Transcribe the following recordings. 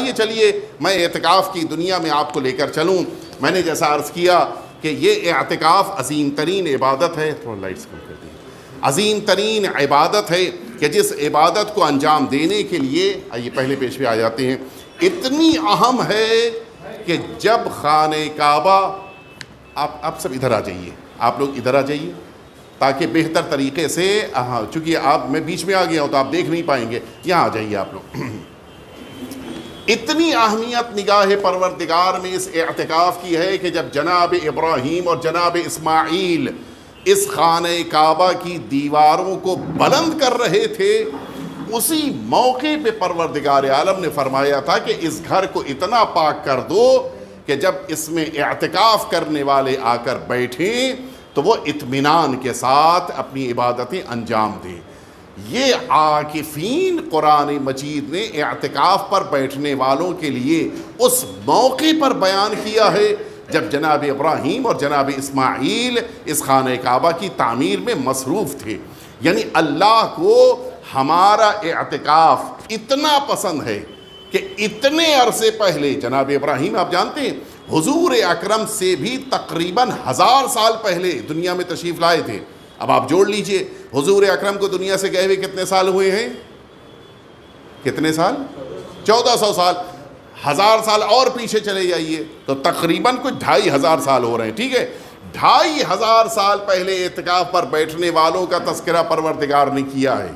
آئیے چلیے میں اعتکاف کی دنیا میں آپ کو لے کر چلوں. میں نے جیسا عرض کیا کہ یہ اعتکاف عظیم ترین عبادت ہے. تھوڑا لائٹس کم کر دیں. عظیم ترین عبادت ہے کہ جس عبادت کو انجام دینے کے لیے، آئیے پہلے پیش پہ آ جاتے ہیں، اتنی اہم ہے کہ جب خانہ کعبہ، آپ سب ادھر آ جائیے، آپ لوگ ادھر آ جائیے تاکہ بہتر طریقے سے، چونکہ میں بیچ میں آ گیا ہوں تو آپ دیکھ نہیں پائیں گے، یہاں آ جائیے آپ لوگ. اتنی اہمیت نگاہ پروردگار میں اس اعتکاف کی ہے کہ جب جناب ابراہیم اور جناب اسماعیل اس خانہ کعبہ کی دیواروں کو بلند کر رہے تھے، اسی موقع پہ پروردگار عالم نے فرمایا تھا کہ اس گھر کو اتنا پاک کر دو کہ جب اس میں اعتکاف کرنے والے آ کر بیٹھیں تو وہ اطمینان کے ساتھ اپنی عبادتیں انجام دیں. یہ عاکفین قرآن مجید نے اعتکاف پر بیٹھنے والوں کے لیے اس موقع پر بیان کیا ہے جب جناب ابراہیم اور جناب اسماعیل اس خانہ کعبہ کی تعمیر میں مصروف تھے. یعنی اللہ کو ہمارا اعتکاف اتنا پسند ہے کہ اتنے عرصے پہلے جناب ابراہیم، آپ جانتے ہیں، حضور اکرم سے بھی تقریباً 1000 سال پہلے دنیا میں تشریف لائے تھے. اب آپ جوڑ لیجئے حضور اکرم کو دنیا سے گئے ہوئے کتنے سال ہوئے ہیں؟ کتنے سال؟ 1400 سال. 1000 سال اور پیچھے چلے جائیے تو تقریباً کچھ 2500 سال ہو رہے ہیں. ٹھیک ہے، 2500 سال پہلے اعتکاف پر بیٹھنے والوں کا تذکرہ پروردگار نے کیا ہے.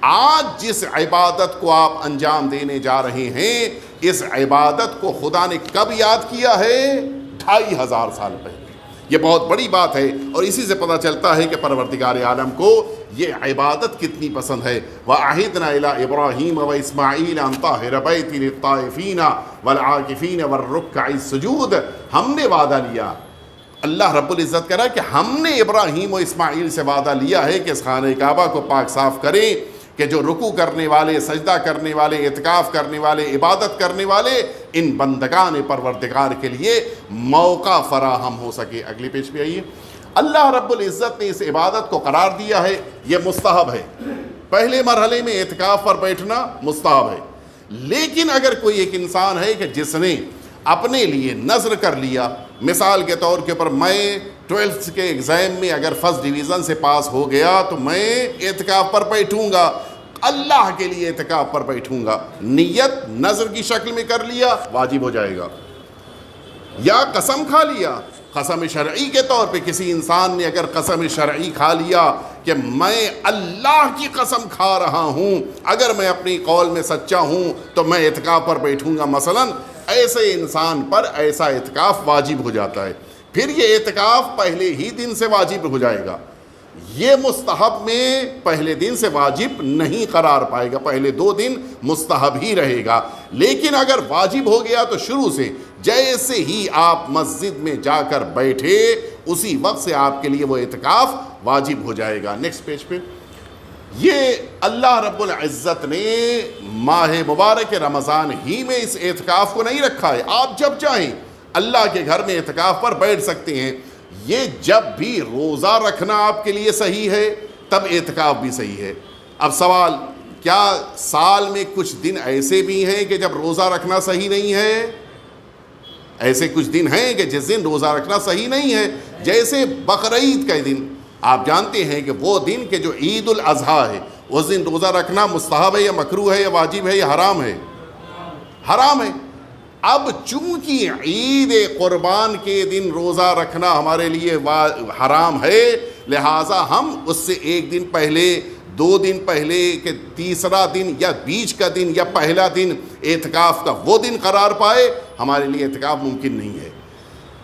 آج جس عبادت کو آپ انجام دینے جا رہے ہیں، اس عبادت کو خدا نے کب یاد کیا ہے؟ 2500 سال پہلے. یہ بہت بڑی بات ہے اور اسی سے پتہ چلتا ہے کہ پروردگار عالم کو یہ عبادت کتنی پسند ہے. وَعَهِدْنَا إِلَىٰ إِبْرَاهِيمَ وَإِسْمَاعِيلَ أَن طَهِّرَ بَيْتِي لِلطَّائِفِينَ وَالْعَاكِفِينَ وَالرُّكَّعِ السُّجُودِ. ہم نے وعدہ لیا، اللہ رب العزت کہہ رہا ہے کہ ہم نے ابراہیم و اسماعیل سے وعدہ لیا ہے کہ اس خانہ کعبہ کو پاک صاف کریں کہ جو رکوع کرنے والے، سجدہ کرنے والے، اعتکاف کرنے والے، عبادت کرنے والے، ان بندگان پروردگار کے لیے موقع فراہم ہو سکے. اگلی پیج پہ آئیے. اللہ رب العزت نے اس عبادت کو قرار دیا ہے یہ مستحب ہے. پہلے مرحلے میں اعتکاف پر بیٹھنا مستحب ہے. لیکن اگر کوئی ایک انسان ہے کہ جس نے اپنے لیے نذر کر لیا، مثال کے طور کے اوپر میں 12th کے ایگزام میں اگر فرسٹ ڈویژن سے پاس ہو گیا تو میں اعتکاف پر بیٹھوں گا، اللہ کے لیے اعتکاف پر بیٹھوں گا، نیت نذر کی شکل میں کر لیا، واجب ہو جائے گا. یا قسم کھا لیا، قسم شرعی کے طور پہ کسی انسان نے اگر قسم شرعی کھا لیا کہ میں اللہ کی قسم کھا رہا ہوں اگر میں اپنی قول میں سچا ہوں تو میں اعتکاف پر بیٹھوں گا مثلاً، ایسے انسان پر ایسا اعتکاف واجب ہو جاتا ہے. پھر یہ اعتکاف پہلے ہی دن سے واجب ہو جائے گا. یہ مستحب میں پہلے دن سے واجب نہیں قرار پائے گا، پہلے 2 دن مستحب ہی رہے گا. لیکن اگر واجب ہو گیا تو شروع سے جیسے ہی آپ مسجد میں جا کر بیٹھے اسی وقت سے آپ کے لیے وہ اعتکاف واجب ہو جائے گا. نیکسٹ پیج پہ. یہ اللہ رب العزت نے ماہ مبارک رمضان ہی میں اس اعتکاف کو نہیں رکھا ہے. آپ جب چاہیں اللہ کے گھر میں اعتکاف پر بیٹھ سکتے ہیں. یہ جب بھی روزہ رکھنا آپ کے لیے صحیح ہے تب اعتکاف بھی صحیح ہے. اب سوال، کیا سال میں کچھ دن ایسے بھی ہیں کہ جب روزہ رکھنا صحیح نہیں ہے؟ ایسے کچھ دن ہیں کہ جس دن روزہ رکھنا صحیح نہیں ہے، جیسے بقرعید کا دن. آپ جانتے ہیں کہ وہ دن کہ جو عید الاضحیٰ ہے اس دن روزہ رکھنا مستحب ہے یا مکروہ ہے یا واجب ہے یا حرام ہے؟ حرام ہے. اب چونکہ عید قربان کے دن روزہ رکھنا ہمارے لیے حرام ہے، لہٰذا ہم اس سے 1 دن پہلے، 2 دن پہلے کہ تیسرا دن یا بیچ کا دن یا پہلا دن اعتکاف کا وہ دن قرار پائے، ہمارے لیے اعتکاف ممکن نہیں ہے.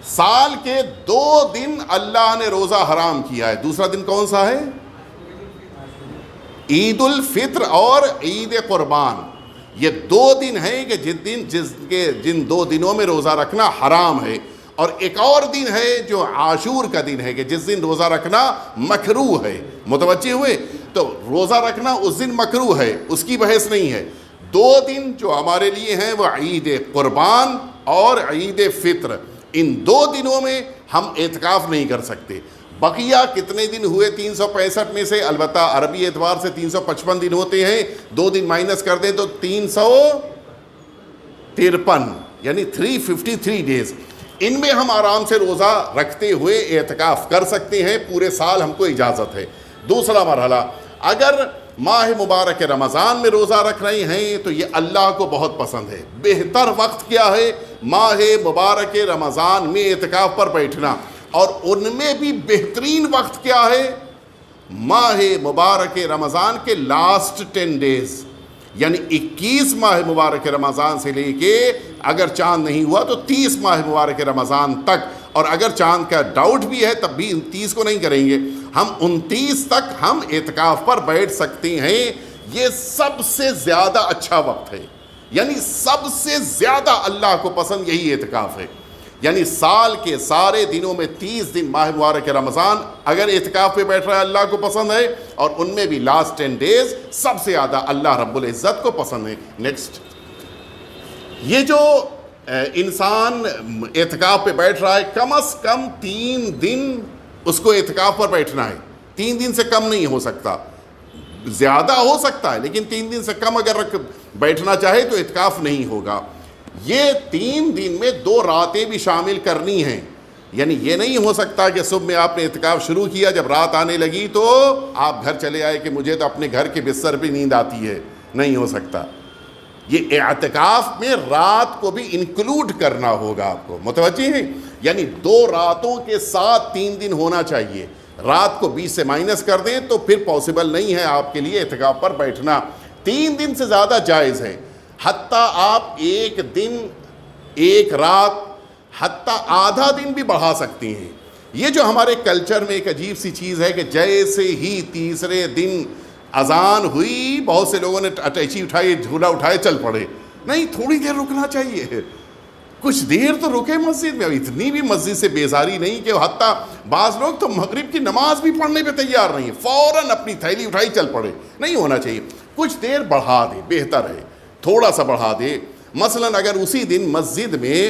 سال کے 2 دن اللہ نے روزہ حرام کیا ہے. دوسرا دن کون سا ہے؟ عید الفطر اور عید قربان. یہ 2 دن ہیں کہ جن 2 دنوں میں روزہ رکھنا حرام ہے. اور ایک اور دن ہے جو عاشور کا دن ہے کہ جس دن روزہ رکھنا مکروہ ہے. متوجہ ہوئے؟ تو روزہ رکھنا اس دن مکروہ ہے، اس کی بحث نہیں ہے. 2 دن جو ہمارے لیے ہیں وہ عید قربان اور عید فطر. ان 2 دنوں میں ہم اعتکاف نہیں کر سکتے. بقیہ کتنے دن ہوئے 365 میں سے؟ البتہ عربی اعتبار سے 355 دن ہوتے ہیں. 2 دن مائنس کر دیں تو 53 یعنی 353 ڈیز، ان میں ہم آرام سے روزہ رکھتے ہوئے اعتکاف کر سکتے ہیں، پورے سال ہم کو اجازت ہے۔ دوسرا مرحلہ، اگر ماہ مبارک رمضان میں روزہ رکھ رہے ہیں تو یہ اللہ کو بہت پسند ہے۔ بہتر وقت کیا ہے؟ ماہ مبارک رمضان میں اعتکاف پر بیٹھنا، اور ان میں بھی بہترین وقت کیا ہے؟ ماہ مبارک رمضان کے لاسٹ 10 ڈیز، یعنی 21 ماہ مبارک رمضان سے لے کے اگر چاند نہیں ہوا تو 30 ماہ مبارک رمضان تک، اور اگر چاند کا ڈاؤٹ بھی ہے تب بھی 29 کو نہیں کریں گے ہم، 29 تک ہم اعتکاف پر بیٹھ سکتے ہیں۔ یہ سب سے زیادہ اچھا وقت ہے، یعنی سب سے زیادہ اللہ کو پسند یہی اعتکاف ہے۔ یعنی سال کے سارے دنوں میں 30 دن ماہ مبارک رمضان اگر اعتکاف پہ بیٹھ رہا ہے اللہ کو پسند ہے، اور ان میں بھی لاسٹ 10 ڈیز سب سے زیادہ اللہ رب العزت کو پسند ہے۔ نیکسٹ، یہ جو انسان اعتکاف پہ بیٹھ رہا ہے کم از کم 3 دن اس کو اعتکاف پر بیٹھنا ہے، 3 دن سے کم نہیں ہو سکتا، زیادہ ہو سکتا ہے لیکن 3 دن سے کم اگر بیٹھنا چاہے تو اعتکاف نہیں ہوگا۔ یہ 3 دن میں 2 راتیں بھی شامل کرنی ہیں، یعنی یہ نہیں ہو سکتا کہ صبح میں آپ نے اعتکاف شروع کیا، جب رات آنے لگی تو آپ گھر چلے آئے کہ مجھے تو اپنے گھر کے بستر پہ نیند آتی ہے، نہیں ہو سکتا۔ یہ اعتکاف میں رات کو بھی انکلوڈ کرنا ہوگا، آپ کو متوجہ ہیں؟ یعنی 2 راتوں کے ساتھ 3 دن ہونا چاہیے، رات کو 20 سے مائنس کر دیں تو پھر پاسبل نہیں ہے آپ کے لیے اعتکاف پر بیٹھنا۔ 3 دن سے زیادہ جائز ہے، حتیٰ آپ 1 دن 1 رات حتیٰ آدھا دن بھی بڑھا سکتے ہیں۔ یہ جو ہمارے کلچر میں ایک عجیب سی چیز ہے کہ جیسے ہی تیسرے دن اذان ہوئی بہت سے لوگوں نے اٹیچی اٹھائی، جھولا اٹھائے، چل پڑے۔ نہیں، تھوڑی دیر رکنا چاہیے، کچھ دیر تو رکے مسجد میں۔ اتنی بھی مسجد سے بیزاری نہیں کہ حتیٰ بعض لوگ تو مغرب کی نماز بھی پڑھنے پہ تیار نہیں، فوراً اپنی تھیلی اٹھائی چل پڑے۔ نہیں ہونا چاہیے، کچھ دیر بڑھا دے، بہتر ہے تھوڑا سا بڑھا دے۔ مثلاً اگر اسی دن مسجد میں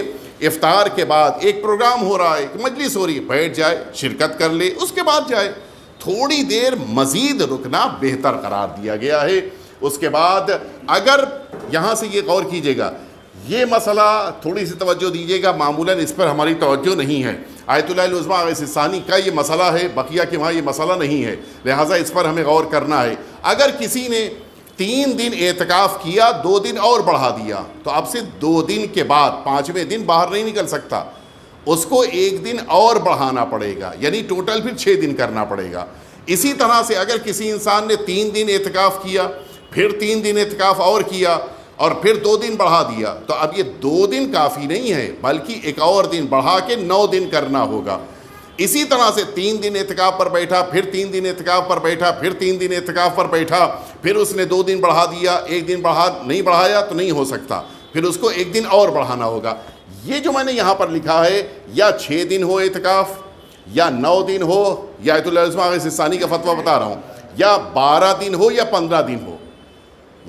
افطار کے بعد ایک پروگرام ہو رہا ہے، ایک مجلس ہو رہی ہے، بیٹھ جائے، شرکت کر لے، اس کے بعد جائے۔ تھوڑی دیر مزید رکنا بہتر قرار دیا گیا ہے۔ اس کے بعد اگر یہاں سے یہ غور کیجیے گا، یہ مسئلہ تھوڑی سی توجہ دیجیے گا، معمولاً اس پر ہماری توجہ نہیں ہے۔ آیت اللہ العظمیٰ غیث ثانی کا یہ مسئلہ ہے، بقیہ کے وہاں یہ مسئلہ نہیں ہے، لہٰذا اس پر ہمیں غور کرنا ہے۔ اگر کسی نے 3 دن اعتکاف کیا، 2 دن اور بڑھا دیا، تو اب سے 2 دن کے بعد 5ویں دن باہر نہیں نکل سکتا، اس کو 1 دن اور بڑھانا پڑے گا، یعنی ٹوٹل پھر 6 دن کرنا پڑے گا۔ اسی طرح سے اگر کسی انسان نے 3 دن اعتکاف کیا، پھر 3 دن اعتکاف اور کیا، اور پھر 2 دن بڑھا دیا، تو اب یہ 2 دن کافی نہیں ہے، بلکہ ایک اور دن بڑھا کے 9 دن کرنا ہوگا۔ اسی طرح سے 3 دن اعتکاف پر بیٹھا، پھر 3 دن اعتکاف پر بیٹھا، پھر 3 دن اعتکاف پر بیٹھا، پھر اس نے 2 دن بڑھا دیا، 1 دن نہیں بڑھایا تو نہیں ہو سکتا، پھر اس کو 1 دن اور بڑھانا ہوگا۔ یہ جو میں نے یہاں پر لکھا ہے، یا 6 دن ہو اعتکاف، یا 9 دن ہو، یا آیت اللہ العظمیٰ غیث ثانی کا فتویٰ بتا رہا ہوں، یا 12 دن ہو یا 15 دن ہو،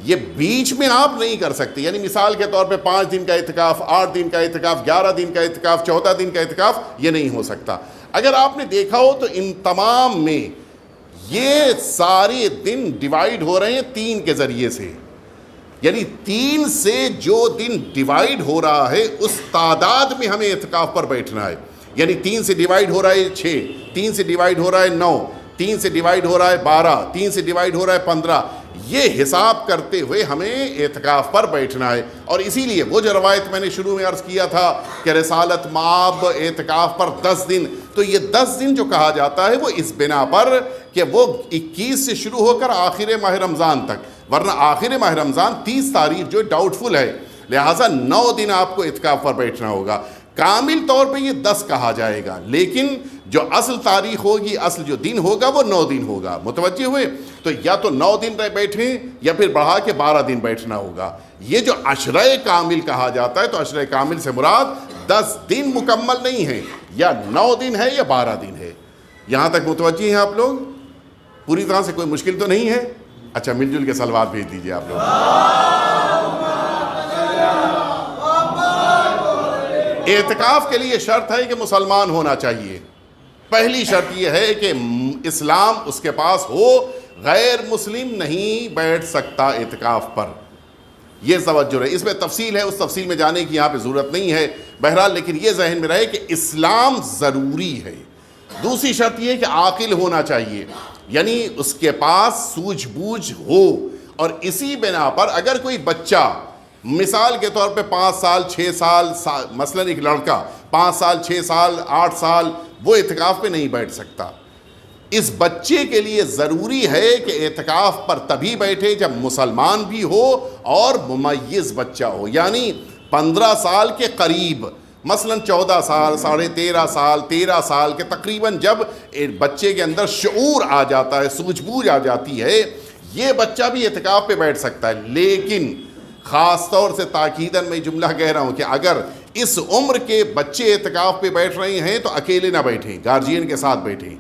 یہ بیچ میں آپ نہیں کر سکتے۔ یعنی مثال کے طور پہ 5 دن کا اعتکاف، 8 دن کا اعتکاف، 11 دن کا اعتکاف، 14 دن کا اعتکاف، یہ نہیں ہو سکتا۔ اگر آپ نے دیکھا ہو تو ان تمام میں یہ سارے دن ڈیوائیڈ ہو رہے ہیں 3 کے ذریعے سے، یعنی 3 سے جو دن ڈیوائیڈ ہو رہا ہے اس تعداد میں ہمیں اعتکاف پر بیٹھنا ہے۔ یعنی 3 سے ڈیوائیڈ ہو رہا ہے 6، 3 سے ڈیوائیڈ ہو رہا ہے 9، 3 سے ڈیوائیڈ ہو رہا ہے 12، 3 سے ڈیوائیڈ ہو رہا ہے 15، یہ حساب کرتے ہوئے ہمیں اعتکاف پر بیٹھنا ہے۔ اور اسی لیے وہ جو روایت میں نے شروع میں عرض کیا تھا کہ رسالت مآب اعتکاف پر 10 دن، تو یہ 10 دن جو کہا جاتا ہے وہ اس بنا پر کہ وہ 21 سے شروع ہو کر آخر ماہ رمضان تک، ورنہ آخر ماہ رمضان 30 تاریخ جو ڈاؤٹ فل ہے، لہٰذا 9 دن آپ کو اعتکاف پر بیٹھنا ہوگا۔ کامل طور پہ یہ 10 کہا جائے گا، لیکن جو اصل تاریخ ہوگی، اصل جو دن ہوگا وہ 9 دن ہوگا۔ متوجہ ہوئے؟ تو یا تو 9 دن بیٹھیں یا پھر بڑھا کے 12 دن بیٹھنا ہوگا۔ یہ جو عشرہ کامل کہا جاتا ہے، تو عشرہ کامل سے مراد 10 دن مکمل نہیں ہے، یا 9 دن ہے یا 12 دن ہے۔ یہاں تک متوجہ ہیں آپ لوگ؟ پوری طرح سے کوئی مشکل تو نہیں ہے؟ اچھا، مل جل کے صلوات بھیج دیجیے آپ لوگ۔ اعتکاف کے لیے شرط ہے کہ مسلمان ہونا چاہیے۔ پہلی شرط یہ ہے کہ اسلام اس کے پاس ہو، غیر مسلم نہیں بیٹھ سکتا اعتکاف پر۔ یہ توجہ رہے. اس میں تفصیل ہے, اس تفصیل میں جانے کی یہاں پہ ضرورت نہیں ہے. بہرحال لیکن یہ ذہن میں رہے کہ اسلام ضروری ہے. دوسری شرط یہ ہے کہ عاقل ہونا چاہیے, یعنی اس کے پاس سوجھ بوجھ ہو. اور اسی بنا پر اگر کوئی بچہ مثال کے طور پہ 5 سال 6 سال مثلا ایک لڑکا 5 سال 6 سال 8 سال وہ اعتکاف پہ نہیں بیٹھ سکتا, اس بچے کے لیے ضروری ہے کہ اعتکاف پر تبھی بیٹھے جب مسلمان بھی ہو اور ممیز بچہ ہو, یعنی 15 سال کے قریب, مثلا 14 سال 13.5 سال 13 سال کے تقریباً جب بچے کے اندر شعور آ جاتا ہے, سوجھ بوجھ آ جاتی ہے, یہ بچہ بھی اعتکاف پہ بیٹھ سکتا ہے. لیکن خاص طور سے تاکیداً میں جملہ کہہ رہا ہوں کہ اگر اس عمر کے بچے اعتکاف پہ بیٹھ رہے ہیں تو اکیلے نہ بیٹھیں, گارجین کے ساتھ بیٹھیں,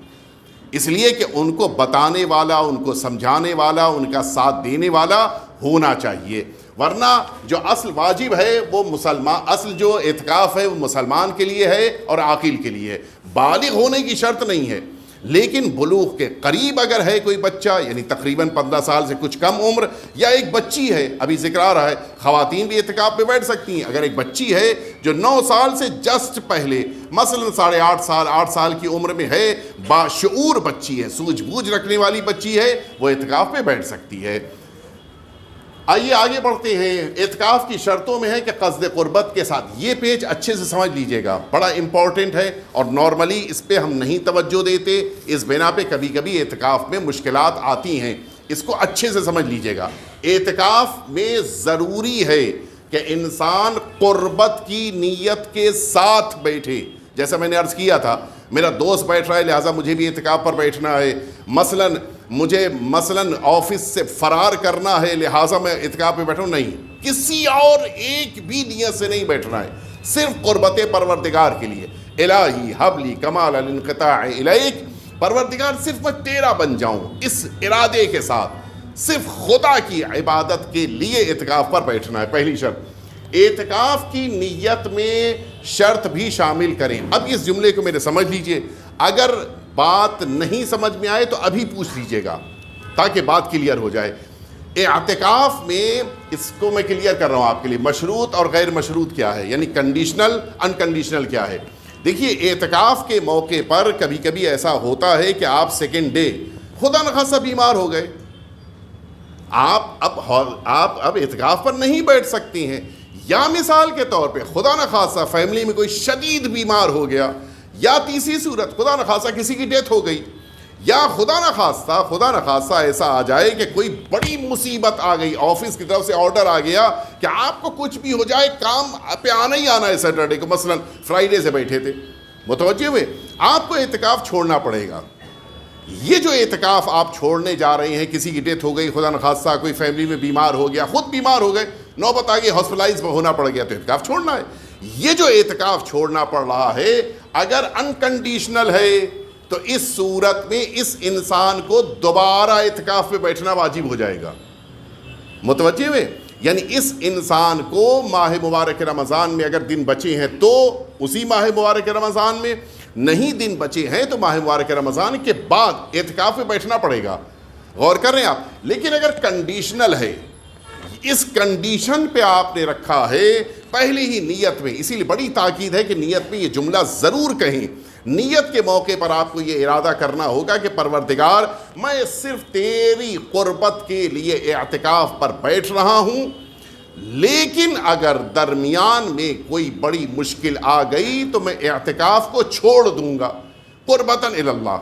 اس لیے کہ ان کو بتانے والا, ان کو سمجھانے والا, ان کا ساتھ دینے والا ہونا چاہیے. ورنہ جو اصل واجب ہے وہ مسلمان, اصل جو اعتکاف ہے وہ مسلمان کے لیے ہے اور عاقل کے لیے ہے. بالغ ہونے کی شرط نہیں ہے, لیکن بلوغ کے قریب اگر ہے کوئی بچہ, یعنی تقریباً 15 سال سے کچھ کم عمر, یا ایک بچی ہے, ابھی ذکر آ رہا ہے خواتین بھی اعتکاف پہ بیٹھ سکتی ہیں. اگر ایک بچی ہے جو 9 سال سے جسٹ پہلے مثلا 8.5 سال 8 سال کی عمر میں ہے, باشعور بچی ہے, سوجھ بوجھ رکھنے والی بچی ہے, وہ اعتکاف پہ بیٹھ سکتی ہے. آئیے آگے بڑھتے ہیں. اعتکاف کی شرطوں میں ہے کہ قصد قربت کے ساتھ, یہ پیج اچھے سے سمجھ لیجئے گا, بڑا امپورٹنٹ ہے اور نارملی اس پہ ہم نہیں توجہ دیتے, اس بنا پہ کبھی کبھی اعتکاف میں مشکلات آتی ہیں. اس کو اچھے سے سمجھ لیجئے گا. اعتکاف میں ضروری ہے کہ انسان قربت کی نیت کے ساتھ بیٹھے. جیسا میں نے عرض کیا تھا, میرا دوست بیٹھ رہا ہے لہٰذا مجھے بھی اعتکاف پر بیٹھنا ہے, مجھے آفس سے فرار کرنا ہے لہٰذا میں اعتکاف پہ بیٹھوں, نہیں, کسی اور ایک بھی نیت سے نہیں بیٹھنا ہے, صرف قربت پروردگار کے لیے. الہی حب لی کمال الانقطاع الیک, پروردگار صرف میں تیرا بن جاؤں, اس ارادے کے ساتھ صرف خدا کی عبادت کے لیے اعتکاف پر بیٹھنا ہے. پہلی شرط. اعتکاف کی نیت میں شرط بھی شامل کریں. اب اس جملے کو میرے سمجھ لیجئے, اگر بات نہیں سمجھ میں آئے تو ابھی پوچھ لیجئے گا تاکہ بات کلیئر ہو جائے. اعتکاف میں, اس کو میں کلیئر کر رہا ہوں آپ کے لیے, مشروط اور غیر مشروط کیا ہے, یعنی کنڈیشنل انکنڈیشنل کیا ہے. دیکھیے اعتکاف کے موقع پر کبھی کبھی ایسا ہوتا ہے کہ آپ سیکنڈ ڈے خدا نخواستہ بیمار ہو گئے, آپ اب اعتکاف پر نہیں بیٹھ سکتے ہیں, یا مثال کے طور پہ خدا نخواستہ فیملی میں کوئی شدید بیمار ہو گیا, یا تیسری صورت خدا نخواستہ کسی کی ڈیتھ ہو گئی, یا خدا نخواستہ ایسا آ جائے کہ کوئی بڑی مصیبت آ گئی, آفس کی طرف سے آرڈر آ گیا کہ آپ کو کچھ بھی ہو جائے کام پہ آنا ہی آنا ہے سیٹرڈے کو, مثلا فرائیڈے سے بیٹھے تھے, متوجہ ہوئے, آپ کو اعتکاف چھوڑنا پڑے گا. یہ جو اعتکاف آپ چھوڑنے جا رہے ہیں, کسی کی ڈیتھ ہو گئی, خدا نخواستہ کوئی فیملی میں بیمار ہو گیا, خود بیمار ہو گئے, نوبت آ گئی, ہاسپٹلائز ہونا پڑ گیا, تو اعتکاف چھوڑنا ہے. یہ جو اعتکاف چھوڑنا پڑ رہا ہے اگر انکنڈیشنل ہے تو اس صورت میں اس انسان کو دوبارہ اعتکاف پہ بیٹھنا واجب ہو جائے گا. متوجہ ہوئے, یعنی اس انسان کو ماہ مبارک رمضان میں اگر دن بچے ہیں تو اسی ماہ مبارک رمضان میں, نہیں دن بچے ہیں تو ماہ مبارک رمضان کے بعد اعتکاف پہ بیٹھنا پڑے گا. غور کر رہے ہیں آپ. لیکن اگر کنڈیشنل ہے, اس کنڈیشن پہ آپ نے رکھا ہے پہلے ہی نیت میں, اسی لیے بڑی تاکید ہے کہ نیت میں یہ جملہ ضرور کہیں. نیت کے موقع پر آپ کو یہ ارادہ کرنا ہوگا کہ پروردگار میں صرف تیری قربت کے لیے اعتکاف پر بیٹھ رہا ہوں, لیکن اگر درمیان میں کوئی بڑی مشکل آ گئی تو میں اعتکاف کو چھوڑ دوں گا قربتاً اللہ.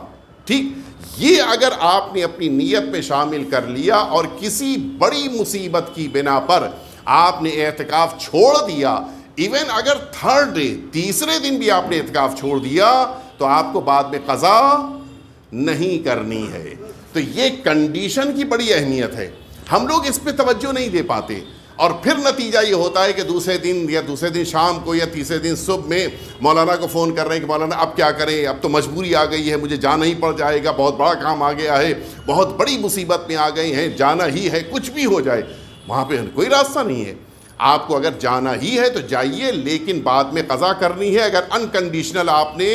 ٹھیک, یہ اگر آپ نے اپنی نیت میں شامل کر لیا اور کسی بڑی مصیبت کی بنا پر آپ نے اعتکاف چھوڑ دیا, ایون اگر تھرڈ ڈے تیسرے دن بھی آپ نے اعتکاف چھوڑ دیا تو آپ کو بعد میں قضا نہیں کرنی ہے. تو یہ کنڈیشن کی بڑی اہمیت ہے, ہم لوگ اس پہ توجہ نہیں دے پاتے, اور پھر نتیجہ یہ ہوتا ہے کہ دوسرے دن شام کو یا تیسرے دن صبح میں مولانا کو فون کر رہے ہیں کہ مولانا اب کیا کریں, اب تو مجبوری آ گئی ہے, مجھے جانا ہی پڑ جائے گا, بہت بڑا کام آ گیا ہے, بہت بڑی مصیبت میں آ گئے ہیں, جانا ہی ہے, کچھ بھی ہو جائے. وہاں پہ کوئی راستہ نہیں ہے. آپ کو اگر جانا ہی ہے تو جائیے, لیکن بعد میں قضا کرنی ہے. اگر انکنڈیشنل آپ نے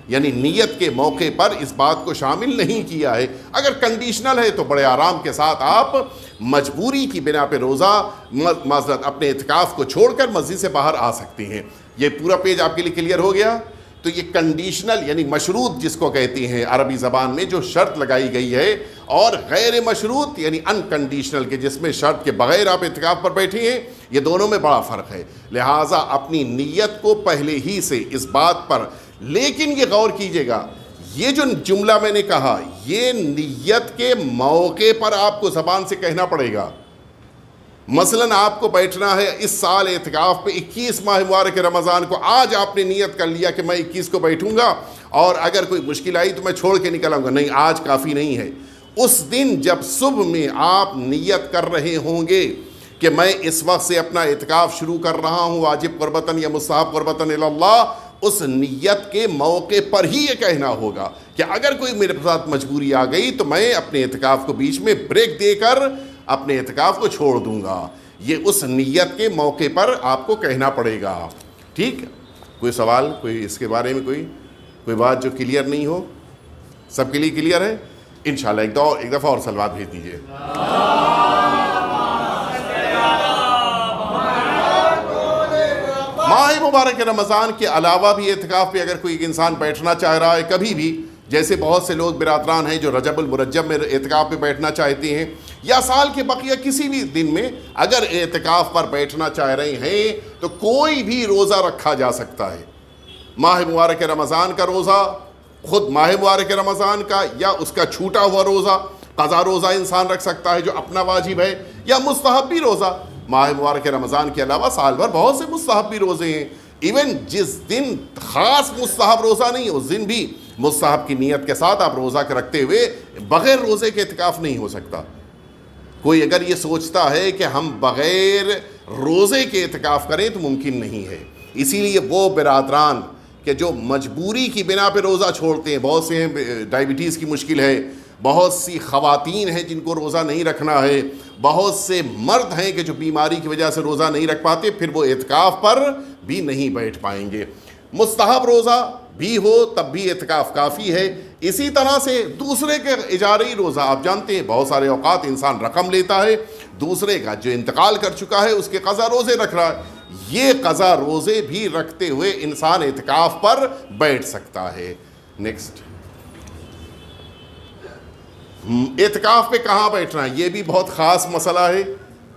یعنی نیت کے موقع پر اس بات کو شامل نہیں کیا ہے. اگر کنڈیشنل ہے تو بڑے آرام کے ساتھ آپ مجبوری کی بنا پہ روزہ معذرت اپنے اعتکاف کو چھوڑ کر مسجد سے باہر آ سکتے ہیں. یہ پورا پیج آپ کے لیے کلیئر ہو گیا؟ تو یہ کنڈیشنل یعنی مشروط جس کو کہتے ہیں عربی زبان میں، جو شرط لگائی گئی ہے، اور غیر مشروط یعنی انکنڈیشنل کہ جس میں شرط کے بغیر آپ اعتکاف پر بیٹھے ہیں. یہ دونوں میں بڑا فرق ہے. لہٰذا اپنی نیت کو پہلے ہی سے اس بات پر، لیکن یہ غور کیجئے گا، یہ جو جملہ میں نے کہا یہ نیت کے موقع پر آپ کو زبان سے کہنا پڑے گا. مثلاً آپ کو بیٹھنا ہے اس سال اعتکاف پہ 21 ماہ مبارک رمضان کو، آج آپ نے نیت کر لیا کہ میں 21 کو بیٹھوں گا اور اگر کوئی مشکل آئی تو میں چھوڑ کے نکل آؤں گا. نہیں، آج کافی نہیں ہے. اس دن جب صبح میں آپ نیت کر رہے ہوں گے کہ میں اس وقت سے اپنا اعتکاف شروع کر رہا ہوں واجب قربتاً یا مستحب قربتاً اللہ، اس نیت کے موقع پر ہی یہ کہنا ہوگا کہ اگر کوئی میرے ساتھ مجبوری آ گئی تو میں اپنے اعتکاف کو بیچ میں بریک دے کر اپنے اعتکاف کو چھوڑ دوں گا. یہ اس نیت کے موقع پر آپ کو کہنا پڑے گا. ٹھیک ہے؟ کوئی سوال، کوئی اس کے بارے میں کوئی بات جو کلیئر نہیں ہو؟ سب کے لیے کلیئر ہے؟ انشاءاللہ ایک دفعہ اور سلوات بھیج دیجیے. ماہ مبارک رمضان کے علاوہ بھی اعتکاف پہ اگر کوئی انسان بیٹھنا چاہ رہا ہے کبھی بھی، جیسے بہت سے لوگ برادران ہیں جو رجب المرجب میں اعتکاف پہ بیٹھنا چاہتے ہیں، یا سال کے بقیہ کسی بھی دن میں اگر اعتکاف پر بیٹھنا چاہ رہے ہیں تو کوئی بھی روزہ رکھا جا سکتا ہے. ماہ مبارک رمضان کا روزہ، خود ماہ مبارک رمضان کا، یا اس کا چھوٹا ہوا روزہ، قضا روزہ انسان رکھ سکتا ہے جو اپنا واجب ہے، یا مستحب بھی روزہ. ماہ مبارک رمضان کے علاوہ سال بھر بہت سے مستحب بھی روزے ہیں. ایون جس دن خاص مستحب روزہ نہیں، اس دن بھی مستحب کی نیت کے ساتھ آپ روزہ کے رکھتے ہوئے بغیر روزے کے اعتکاف نہیں ہو سکتا. کوئی اگر یہ سوچتا ہے کہ ہم بغیر روزے کے اعتکاف کریں تو ممکن نہیں ہے. اسی لیے وہ برادران کہ جو مجبوری کی بنا پہ روزہ چھوڑتے ہیں، بہت سے ہیں ڈائبٹیز کی مشکل ہے، بہت سی خواتین ہیں جن کو روزہ نہیں رکھنا ہے، بہت سے مرد ہیں کہ جو بیماری کی وجہ سے روزہ نہیں رکھ پاتے، پھر وہ اعتکاف پر بھی نہیں بیٹھ پائیں گے. مستحب روزہ بھی ہو تب بھی اعتکاف کافی ہے. اسی طرح سے دوسرے کے اجارئی روزہ، آپ جانتے ہیں بہت سارے اوقات انسان رقم لیتا ہے دوسرے کا جو انتقال کر چکا ہے، اس کے قضا روزے رکھ رہا ہے. یہ قضا روزے بھی رکھتے ہوئے انسان اعتکاف پر بیٹھ سکتا ہے. نیکسٹ، اعتکاف پہ کہاں بیٹھنا ہے یہ بھی بہت خاص مسئلہ ہے.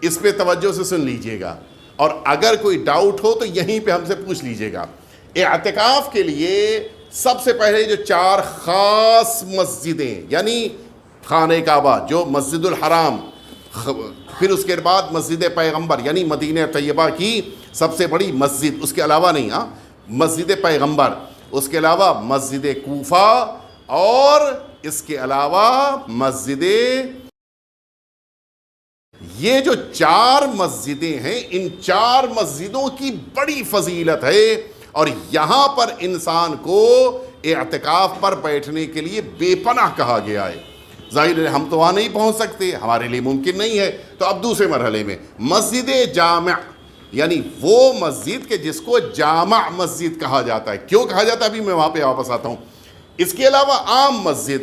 اس پہ توجہ سے سن لیجئے گا، اور اگر کوئی ڈاؤٹ ہو تو یہیں پہ ہم سے پوچھ لیجئے گا. اعتکاف کے لیے سب سے پہلے جو 4 خاص مسجدیں، یعنی خانہ کعبہ جو مسجد الحرام، پھر اس کے بعد مسجد پیغمبر یعنی مدینہ طیبہ کی سب سے بڑی مسجد، اس کے علاوہ نہیں، مسجد پیغمبر، اس کے علاوہ مسجد کوفہ، اور اس کے علاوہ مسجد، یہ جو 4 مسجدیں ہیں، ان 4 مسجدوں کی بڑی فضیلت ہے، اور یہاں پر انسان کو اعتکاف پر بیٹھنے کے لیے بے پناہ کہا گیا ہے. ظاہر ہے ہم تو وہاں نہیں پہنچ سکتے، ہمارے لیے ممکن نہیں ہے. تو اب دوسرے مرحلے میں مسجد جامع، یعنی وہ مسجد کہ جس کو جامع مسجد کہا جاتا ہے. کیوں کہا جاتا ہے ابھی میں وہاں پہ واپس آتا ہوں. اس کے علاوہ عام مسجد،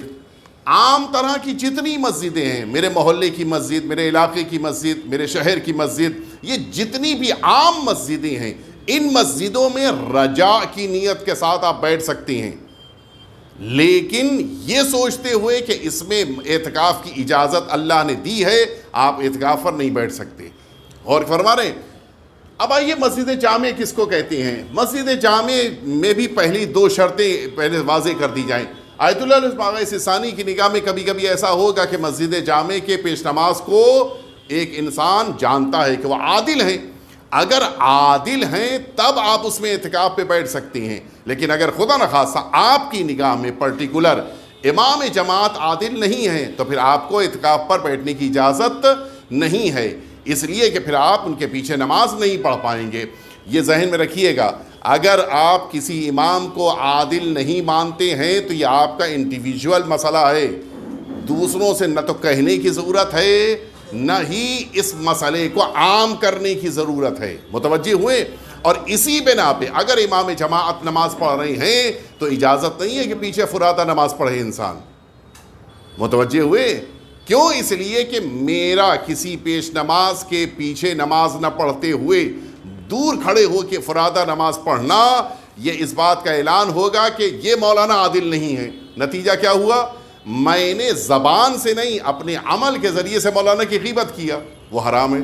عام طرح کی جتنی مسجدیں ہیں، میرے محلے کی مسجد، میرے علاقے کی مسجد، میرے شہر کی مسجد، یہ جتنی بھی عام مسجدیں ہیں، ان مسجدوں میں رجاء کی نیت کے ساتھ آپ بیٹھ سکتے ہیں، لیکن یہ سوچتے ہوئے کہ اس میں اعتکاف کی اجازت اللہ نے دی ہے، آپ اعتکاف پر نہیں بیٹھ سکتے. اور فرما رہے ہیں. اب آئیے مسجد جامع کس کو کہتے ہیں. مسجد جامع میں بھی پہلی 2 شرطیں پہلے واضح کر دی جائیں. آیت اللہ الباغی سیستانی کی نگاہ میں کبھی کبھی ایسا ہوگا کہ مسجد جامع کے پیش نماز کو ایک انسان جانتا ہے کہ وہ عادل ہیں. اگر عادل ہیں تب آپ اس میں اعتکاف پہ بیٹھ سکتے ہیں، لیکن اگر خدا نخواستہ آپ کی نگاہ میں پرٹیکولر امام جماعت عادل نہیں ہیں تو پھر آپ کو اعتکاف پر بیٹھنے کی اجازت نہیں ہے، اس لیے کہ پھر آپ ان کے پیچھے نماز نہیں پڑھ پائیں گے. یہ ذہن میں رکھیے گا. اگر آپ کسی امام کو عادل نہیں مانتے ہیں تو یہ آپ کا انڈیویجول مسئلہ ہے، دوسروں سے نہ تو کہنے کی ضرورت ہے نہ ہی اس مسئلے کو عام کرنے کی ضرورت ہے. متوجہ ہوئے؟ اور اسی بنا پہ اگر امام جماعت نماز پڑھ رہے ہیں تو اجازت نہیں ہے کہ پیچھے فرادہ نماز پڑھے انسان. متوجہ ہوئے؟ کیوں؟ اس لیے کہ میرا کسی پیش نماز کے پیچھے نماز نہ پڑھتے ہوئے دور کھڑے ہو کے فرادہ نماز پڑھنا، یہ اس بات کا اعلان ہوگا کہ یہ مولانا عادل نہیں ہے. نتیجہ کیا ہوا؟ میں نے زبان سے نہیں اپنے عمل کے ذریعے سے مولانا کی غیبت کیا، وہ حرام ہے.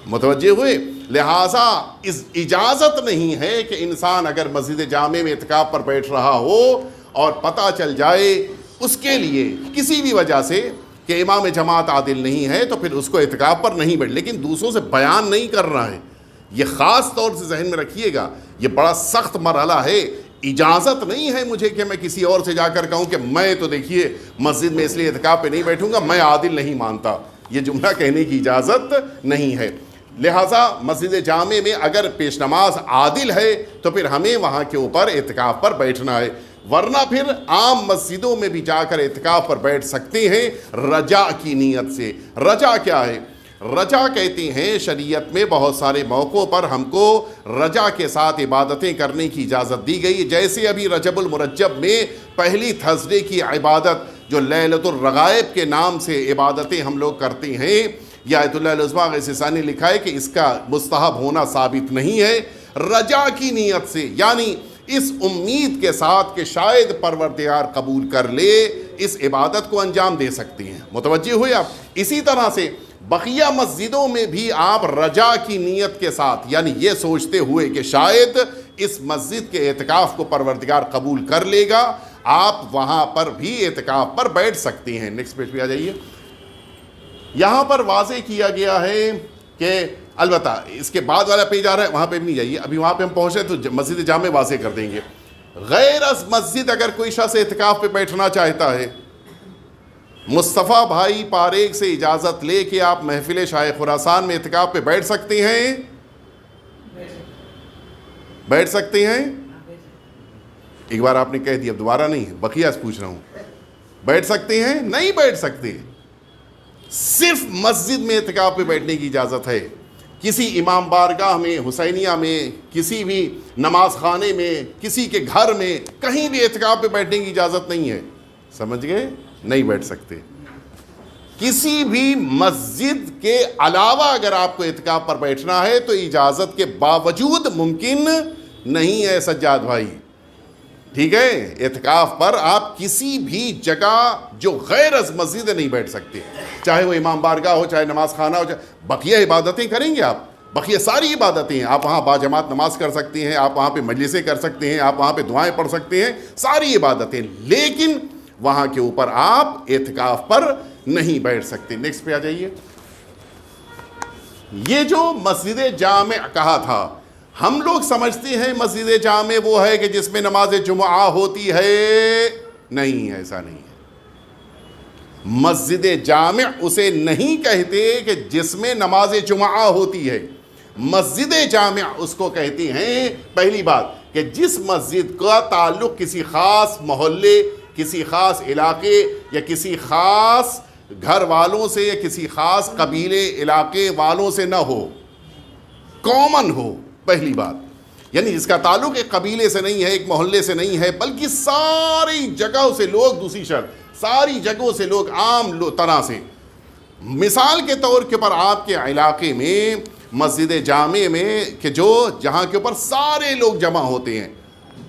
متوجہ ہوئے؟ لہٰذا اس اجازت نہیں ہے کہ انسان اگر مسجد جامع میں اعتکاف پر بیٹھ رہا ہو اور پتہ چل جائے اس کے لیے کسی بھی وجہ سے کہ امام جماعت عادل نہیں ہے تو پھر اس کو اعتکاف پر نہیں بیٹھ، لیکن دوسروں سے بیان نہیں کر رہا ہے. یہ خاص طور سے ذہن میں رکھیے گا، یہ بڑا سخت مرحلہ ہے. اجازت نہیں ہے مجھے کہ میں کسی اور سے جا کر کہوں کہ میں تو دیکھیے مسجد میں اس لیے اعتکاف پہ نہیں بیٹھوں گا، میں عادل نہیں مانتا. یہ جملہ کہنے کی اجازت نہیں ہے. لہٰذا مسجد جامع میں اگر پیش نماز عادل ہے تو پھر ہمیں وہاں کے اوپر اعتکاف پر بیٹھنا ہے، ورنہ پھر عام مسجدوں میں بھی جا کر اعتکاف پر بیٹھ سکتے ہیں رجا کی نیت سے. رجا کیا ہے؟ رجا کہتے ہیں شریعت میں بہت سارے موقعوں پر ہم کو رجا کے ساتھ عبادتیں کرنے کی اجازت دی گئی. جیسے ابھی رجب المرجب میں پہلی تھرسڈے کی عبادت جو لیلۃ الرغائب کے نام سے عبادتیں ہم لوگ کرتے ہیں، یا آیت اللہ العظمیٰ غیثانی نے لکھا ہے کہ اس کا مستحب ہونا ثابت نہیں ہے. رجا کی نیت سے، یعنی اس امید کے ساتھ کہ شاید پروردگار قبول کر لے، اس عبادت کو انجام دے سکتے ہیں. متوجہ ہوئے آپ؟ اسی طرح سے بقیہ مسجدوں میں بھی آپ رجا کی نیت کے ساتھ، یعنی یہ سوچتے ہوئے کہ شاید اس مسجد کے اعتکاف کو پروردگار قبول کر لے گا، آپ وہاں پر بھی اعتکاف پر بیٹھ سکتے ہیں. نیکسٹ پیج پہ آ جائیے. یہاں پر واضح کیا گیا ہے کہ البتہ اس کے بعد والا پیج آ رہا ہے، وہاں پہ بھی نہیں جائیے، ابھی وہاں پہ ہم پہنچے تو مسجد جامع واضح کر دیں گے. غیر از مسجد اگر کوئی شخص اعتکاف پہ بیٹھنا چاہتا ہے، مصطفیٰ بھائی پاریک سے اجازت لے کے آپ محفل شاہ خراسان میں اعتکاف پہ بیٹھ سکتے ہیں؟ بیٹھ سکتے ہیں؟ ایک بار آپ نے کہہ دیا، دوبارہ نہیں، بقیہ سے پوچھ رہا ہوں. بیٹھ سکتے ہیں؟ نہیں بیٹھ سکتے. صرف مسجد میں اعتکاف پہ بیٹھنے کی اجازت ہے. کسی امام بارگاہ میں، حسینیہ میں، کسی بھی نماز خانے میں، کسی کے گھر میں، کہیں بھی اعتکاف پہ بیٹھنے کی اجازت نہیں ہے. سمجھ گئے؟ نہیں بیٹھ سکتے. کسی بھی مسجد کے علاوہ اگر آپ کو اعتکاف پر بیٹھنا ہے تو اجازت کے باوجود ممکن نہیں ہے سجاد بھائی. ٹھیک ہے؟ اعتکاف پر آپ کسی بھی جگہ جو غیر از مسجد نہیں بیٹھ سکتے، چاہے وہ امام بارگاہ ہو، چاہے نماز خانہ ہو، چاہے بقیہ عبادتیں کریں گے آپ. بقیہ ساری عبادتیں ہیں، آپ وہاں باجماعت نماز کر سکتے ہیں، آپ وہاں پہ مجلسیں کر سکتے ہیں، آپ وہاں پہ دعائیں پڑھ سکتے ہیں، ساری عبادتیں، لیکن وہاں کے اوپر آپ اعتکاف پر نہیں بیٹھ سکتے. نیکسٹ پہ آ جائیے. یہ جو مسجد جامع کہا تھا، ہم لوگ سمجھتے ہیں مسجد جامع وہ ہے کہ جس میں نماز جمعہ ہوتی ہے. نہیں، ایسا نہیں ہے. مسجد جامع اسے نہیں کہتے کہ جس میں نماز جمعہ ہوتی ہے. مسجد جامع اس کو کہتے ہیں، پہلی بات، کہ جس مسجد کا تعلق کسی خاص محلے، کسی خاص علاقے یا کسی خاص گھر والوں سے یا کسی خاص قبیلے علاقے والوں سے نہ ہو، کامن ہو. پہلی بات، یعنی جس کا تعلق ایک قبیلے سے نہیں ہے، ایک محلے سے نہیں ہے، بلکہ ساری جگہوں سے لوگ، دوسری شرط، ساری جگہوں سے لوگ عام طرح سے. مثال کے طور کے اوپر آپ کے علاقے میں مسجد جامع میں کہ جہاں کے اوپر سارے لوگ جمع ہوتے ہیں،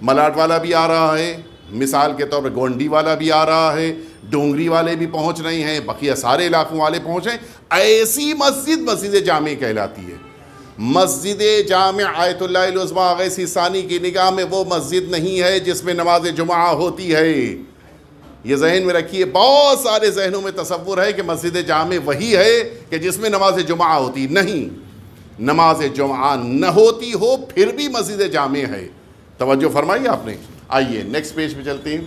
ملاٹ والا بھی آ رہا ہے، مثال کے طور پر گونڈی والا بھی آ رہا ہے، ڈونگری والے بھی پہنچ رہے ہیں، بقیہ سارے علاقوں والے پہنچ رہے ہیں، ایسی مسجد جامع کہلاتی ہے. مسجد جامع آیت اللہ العظمیٰ غیثانی کی نگاہ میں وہ مسجد نہیں ہے جس میں نماز جمعہ ہوتی ہے. یہ ذہن میں رکھیے. بہت سارے ذہنوں میں تصور ہے کہ مسجد جامع وہی ہے کہ جس میں نماز جمعہ ہوتی. نہیں، نماز جمعہ نہ ہوتی ہو پھر بھی مسجد جامع ہے. توجہ فرمائی آپ نے. آئیے نیکسٹ پیج پہ چلتے ہیں.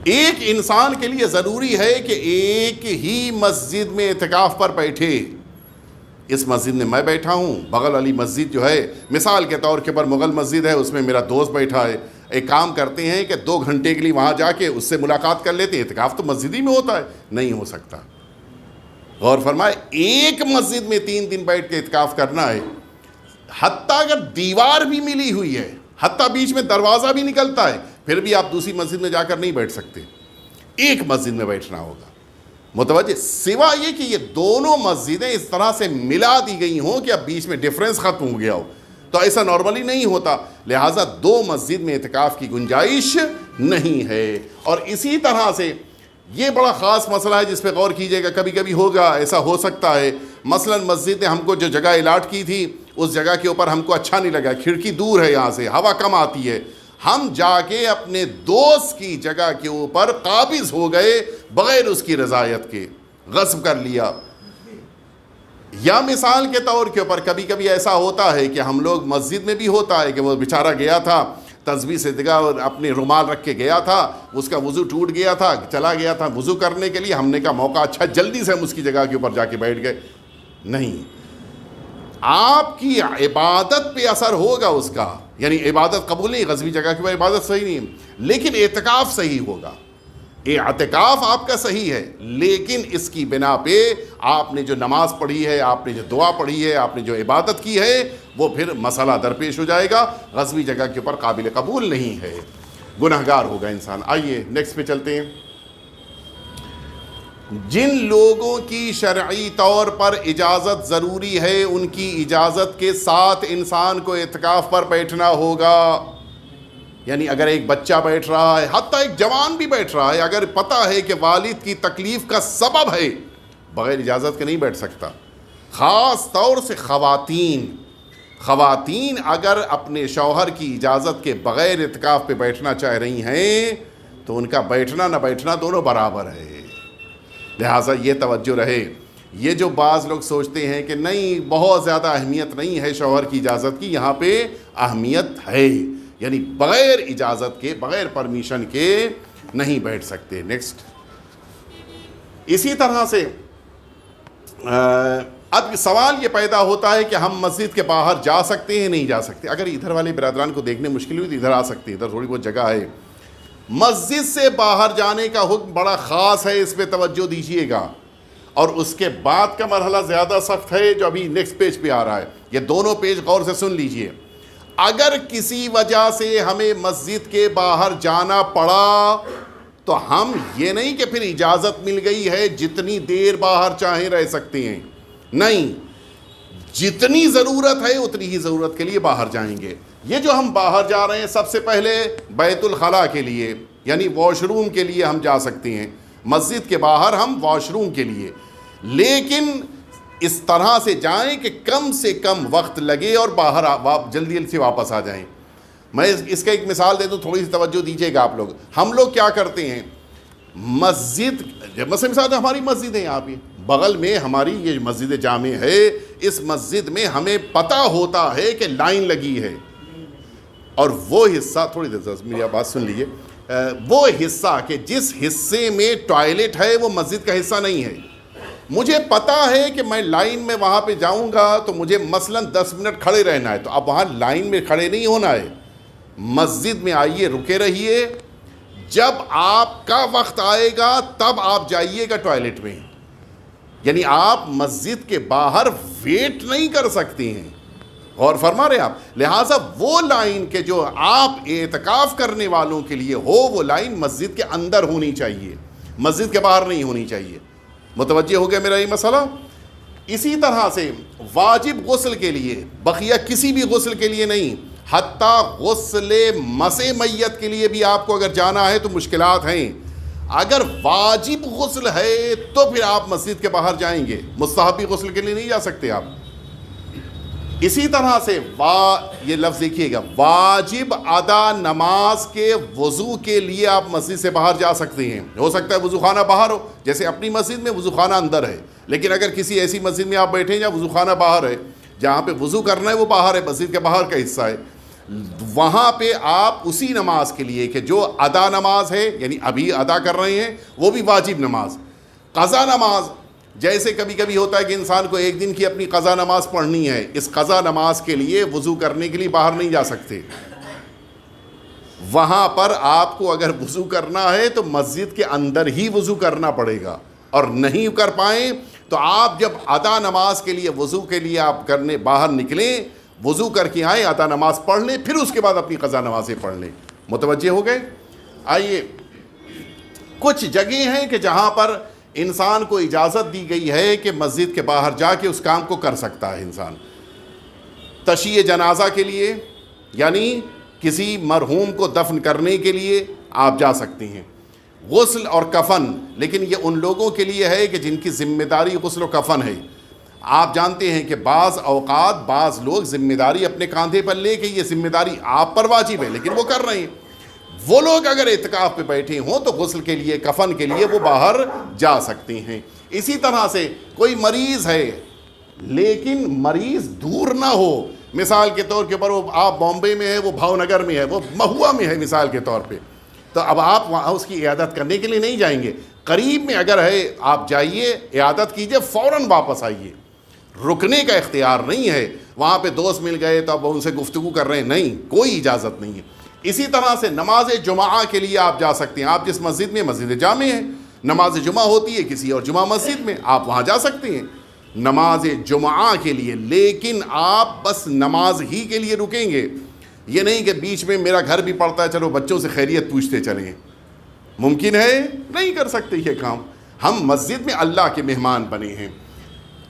ایک انسان کے لیے ضروری ہے کہ ایک ہی مسجد میں اعتکاف پر بیٹھے. اس مسجد میں میں بیٹھا ہوں، بغل والی مسجد جو ہے مثال کے طور کے پر مغل مسجد ہے، اس میں میرا دوست بیٹھا ہے. ایک کام کرتے ہیں کہ 2 گھنٹے کے لیے وہاں جا کے اس سے ملاقات کر لیتے ہیں. اعتکاف تو مسجد ہی میں ہوتا ہے. نہیں ہو سکتا. غور فرمائے، ایک مسجد میں 3 دن بیٹھ کے اعتکاف کرنا ہے، حتیٰ اگر دیوار بھی ملی ہوئی ہے، حتیٰ بیچ میں دروازہ بھی نکلتا ہے، پھر بھی آپ دوسری مسجد میں جا کر نہیں بیٹھ سکتے، ایک مسجد میں بیٹھنا ہوگا۔ متوجہ، سوا یہ کہ یہ دونوں مسجدیں اس طرح سے ملا دی گئی ہوں کہ اب بیچ میں ڈیفرنس ختم ہو گیا ہو، تو ایسا نارملی نہیں ہوتا، لہٰذا 2 مسجد میں اعتکاف کی گنجائش نہیں ہے۔ اور اسی طرح سے یہ بڑا خاص مسئلہ ہے جس پہ غور کیجئے گا، کبھی کبھی ہوگا، ایسا ہو سکتا ہے، مثلا مسجد نے ہم کو جو جگہ الاٹ کی تھی اس جگہ کے اوپر ہم کو اچھا نہیں لگا، کھڑکی دور ہے، یہاں سے ہوا کم آتی ہے، ہم جا کے اپنے دوست کی جگہ کے اوپر قابض ہو گئے بغیر اس کی رضایت کے، غصب کر لیا۔ یا مثال کے طور کے اوپر کبھی کبھی ایسا ہوتا ہے کہ ہم لوگ مسجد میں بھی ہوتا ہے کہ وہ بیچارہ گیا تھا تسبیح سے اور اپنے رومال رکھ کے گیا تھا، اس کا وضو ٹوٹ گیا تھا، چلا گیا تھا وضو کرنے کے لیے، ہم نے کہا موقع اچھا، جلدی سے ہم اس کی جگہ کے اوپر جا کے بیٹھ گئے۔ نہیں، آپ کی عبادت پہ اثر ہوگا اس کا، یعنی عبادت قبول نہیں، غزوی جگہ کے اوپر عبادت صحیح نہیں، لیکن اعتکاف صحیح ہوگا، اعتکاف آپ کا صحیح ہے، لیکن اس کی بنا پہ آپ نے جو نماز پڑھی ہے، آپ نے جو دعا پڑھی ہے، آپ نے جو عبادت کی ہے، وہ پھر مسئلہ درپیش ہو جائے گا، غزوی جگہ کے اوپر قابل قبول نہیں ہے، گنہگار ہوگا انسان۔ آئیے نیکسٹ پہ چلتے ہیں۔ جن لوگوں کی شرعی طور پر اجازت ضروری ہے، ان کی اجازت کے ساتھ انسان کو اعتکاف پر بیٹھنا ہوگا۔ یعنی اگر ایک بچہ بیٹھ رہا ہے، حتیٰ ایک جوان بھی بیٹھ رہا ہے، اگر پتہ ہے کہ والد کی تکلیف کا سبب ہے، بغیر اجازت کے نہیں بیٹھ سکتا۔ خاص طور سے خواتین اگر اپنے شوہر کی اجازت کے بغیر اعتکاف پہ بیٹھنا چاہ رہی ہیں تو ان کا بیٹھنا نہ بیٹھنا دونوں برابر ہے، لہٰذا یہ توجہ رہے۔ یہ جو بعض لوگ سوچتے ہیں کہ نہیں بہت زیادہ اہمیت نہیں ہے شوہر کی اجازت کی، یہاں پہ اہمیت ہے، یعنی بغیر اجازت کے، بغیر پرمیشن کے نہیں بیٹھ سکتے۔ نیکسٹ، اسی طرح سے اب سوال یہ پیدا ہوتا ہے کہ ہم مسجد کے باہر جا سکتے ہیں نہیں جا سکتے؟ اگر ادھر والے برادران کو دیکھنے مشکل ہوئی تو ادھر آ سکتے ہیں، ادھر تھوڑی بہت جگہ ہے۔ مسجد سے باہر جانے کا حکم بڑا خاص ہے، اس پہ توجہ دیجیے گا، اور اس کے بعد کا مرحلہ زیادہ سخت ہے جو ابھی نیکسٹ پیج پہ آ رہا ہے۔ یہ دونوں پیج غور سے سن لیجئے۔ اگر کسی وجہ سے ہمیں مسجد کے باہر جانا پڑا تو ہم یہ نہیں کہ پھر اجازت مل گئی ہے جتنی دیر باہر چاہیں رہ سکتے ہیں، نہیں، جتنی ضرورت ہے اتنی ہی ضرورت کے لیے باہر جائیں گے۔ یہ جو ہم باہر جا رہے ہیں سب سے پہلے بیت الخلاء کے لیے، یعنی واش روم کے لیے ہم جا سکتے ہیں، مسجد کے باہر ہم واش روم کے لیے، لیکن اس طرح سے جائیں کہ کم سے کم وقت لگے اور باہر جلدی سے واپس آ جائیں۔ میں اس کا ایک مثال دے دوں، تھوڑی سی توجہ دیجیے گا آپ لوگ۔ ہم لوگ کیا کرتے ہیں، مسجد، مثلا ہماری مسجد ہے یہاں پہ بغل میں، ہماری یہ مسجد جامع ہے، اس مسجد میں ہمیں پتہ ہوتا ہے کہ لائن لگی ہے، اور وہ حصہ، تھوڑی دیر میری بات سن لیجیے، وہ حصہ کہ جس حصے میں ٹوائلٹ ہے وہ مسجد کا حصہ نہیں ہے، مجھے پتا ہے کہ میں لائن میں وہاں پہ جاؤں گا تو مجھے مثلا 10 منٹ کھڑے رہنا ہے، تو اب وہاں لائن میں کھڑے نہیں ہونا ہے، مسجد میں آئیے، رکے رہیے، جب آپ کا وقت آئے گا تب آپ جائیے گا ٹوائلٹ میں، یعنی آپ مسجد کے باہر ویٹ نہیں کر سکتے ہیں، غور فرما رہے آپ۔ لہٰذا وہ لائن کے جو آپ اعتکاف کرنے والوں کے لیے ہو، وہ لائن مسجد کے اندر ہونی چاہیے، مسجد کے باہر نہیں ہونی چاہیے۔ متوجہ ہو گیا میرا یہ مسئلہ؟ اسی طرح سے واجب غسل کے لیے، بقیہ کسی بھی غسل کے لیے نہیں، حتیٰ غسل مس میت کے لیے بھی آپ کو اگر جانا ہے تو مشکلات ہیں۔ اگر واجب غسل ہے تو پھر آپ مسجد کے باہر جائیں گے، مستحبی غسل کے لیے نہیں جا سکتے آپ۔ اسی طرح سے یہ لفظ دیکھیے گا، واجب ادا نماز کے وضو کے لیے آپ مسجد سے باہر جا سکتے ہیں، ہو سکتا ہے وضو خانہ باہر ہو، جیسے اپنی مسجد میں وضو خانہ اندر ہے، لیکن اگر کسی ایسی مسجد میں آپ بیٹھیں جہاں وضو خانہ باہر ہے، جہاں پہ وضو کرنا ہے وہ باہر ہے، مسجد کے باہر کا حصہ ہے، وہاں پہ آپ اسی نماز کے لیے کہ جو ادا نماز ہے، یعنی ابھی ادا کر رہے ہیں، وہ بھی واجب نماز، قضا نماز، جیسے کبھی کبھی ہوتا ہے کہ انسان کو ایک دن کی اپنی قضا نماز پڑھنی ہے، اس قضا نماز کے لیے وضو کرنے کے لیے باہر نہیں جا سکتے، وہاں پر آپ کو اگر وضو کرنا ہے تو مسجد کے اندر ہی وضو کرنا پڑے گا، اور نہیں کر پائیں تو آپ جب ادا نماز کے لیے وضو کے لیے آپ کرنے باہر نکلیں، وضو کر کے آئیں، ادا نماز پڑھ لیں، پھر اس کے بعد اپنی قضا نمازیں پڑھ لیں۔ متوجہ ہو گئے؟ آئیے، کچھ جگہیں ہیں کہ جہاں پر انسان کو اجازت دی گئی ہے کہ مسجد کے باہر جا کے اس کام کو کر سکتا ہے انسان۔ تشییع جنازہ کے لیے، یعنی کسی مرحوم کو دفن کرنے کے لیے آپ جا سکتے ہیں۔ غسل اور کفن، لیکن یہ ان لوگوں کے لیے ہے کہ جن کی ذمہ داری غسل و کفن ہے۔ آپ جانتے ہیں کہ بعض اوقات بعض لوگ ذمہ داری اپنے کاندھے پر لے کے یہ ذمہ داری آپ پر واجب ہے لیکن وہ کر رہے ہیں، وہ لوگ اگر اعتکاف پہ بیٹھے ہوں تو غسل کے لیے، کفن کے لیے وہ باہر جا سکتے ہیں۔ اسی طرح سے کوئی مریض ہے لیکن مریض دور نہ ہو، مثال کے طور کے اوپر وہ آپ بامبے میں ہے، وہ بھاؤ نگر میں ہے، وہ مہوا میں ہے مثال کے طور پہ، تو اب آپ وہاں اس کی عیادت کرنے کے لیے نہیں جائیں گے۔ قریب میں اگر ہے آپ جائیے، عیادت کیجئے، فوراً واپس آئیے، رکنے کا اختیار نہیں ہے۔ وہاں پہ دوست مل گئے تو اب ان سے گفتگو کر رہے ہیں، نہیں، کوئی اجازت نہیں ہے۔ اسی طرح سے نماز جمعہ کے لیے آپ جا سکتے ہیں۔ آپ جس مسجد میں، مسجد جامع ہے، نماز جمعہ ہوتی ہے کسی اور جمعہ مسجد میں، آپ وہاں جا سکتے ہیں نماز جمعہ کے لیے، لیکن آپ بس نماز ہی کے لیے رکیں گے، یہ نہیں کہ بیچ میں میرا گھر بھی پڑتا ہے چلو بچوں سے خیریت پوچھتے چلیں۔ ممکن ہے؟ نہیں کر سکتے یہ کام۔ ہم مسجد میں اللہ کے مہمان بنے ہیں۔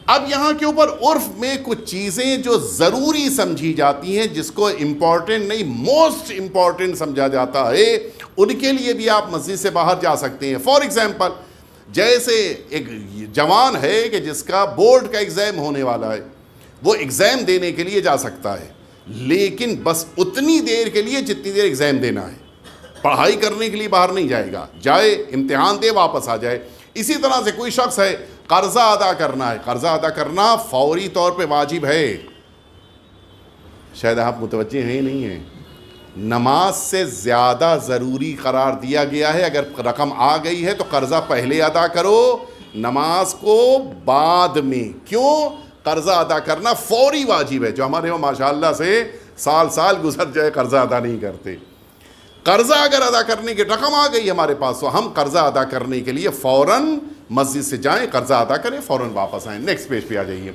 اب یہاں کے اوپر عرف میں کچھ چیزیں جو ضروری سمجھی جاتی ہیں، جس کو امپورٹنٹ نہیں، موسٹ امپورٹنٹ سمجھا جاتا ہے، ان کے لیے بھی آپ مسجد سے باہر جا سکتے ہیں۔ فار ایگزامپل، جیسے ایک جوان ہے کہ جس کا بورڈ کا ایگزام ہونے والا ہے، وہ ایگزام دینے کے لیے جا سکتا ہے، لیکن بس اتنی دیر کے لیے جتنی دیر ایگزام دینا ہے، پڑھائی کرنے کے لیے باہر نہیں جائے گا، جائے امتحان دے واپس آ جائے۔ اسی طرح سے کوئی شخص ہے، قرضہ ادا کرنا ہے، قرضہ ادا کرنا فوری طور پہ واجب ہے، شاید آپ متوجہ ہیں نہیں ہیں، نماز سے زیادہ ضروری قرار دیا گیا ہے۔ اگر رقم آ گئی ہے تو قرضہ پہلے ادا کرو، نماز کو بعد میں۔ کیوں؟ قرضہ ادا کرنا فوری واجب ہے، جو ہمارے وہاں ماشاءاللہ سے سال سال گزر جائے قرضہ ادا نہیں کرتے۔ قرضہ اگر ادا کرنے کی رقم آ گئی ہمارے پاس تو ہم قرضہ ادا کرنے کے لیے فوراً مسجد سے جائیں، قرضہ ادا کریں، فوراً واپس آئیں۔ نیکسٹ پیج پہ آ جائیے۔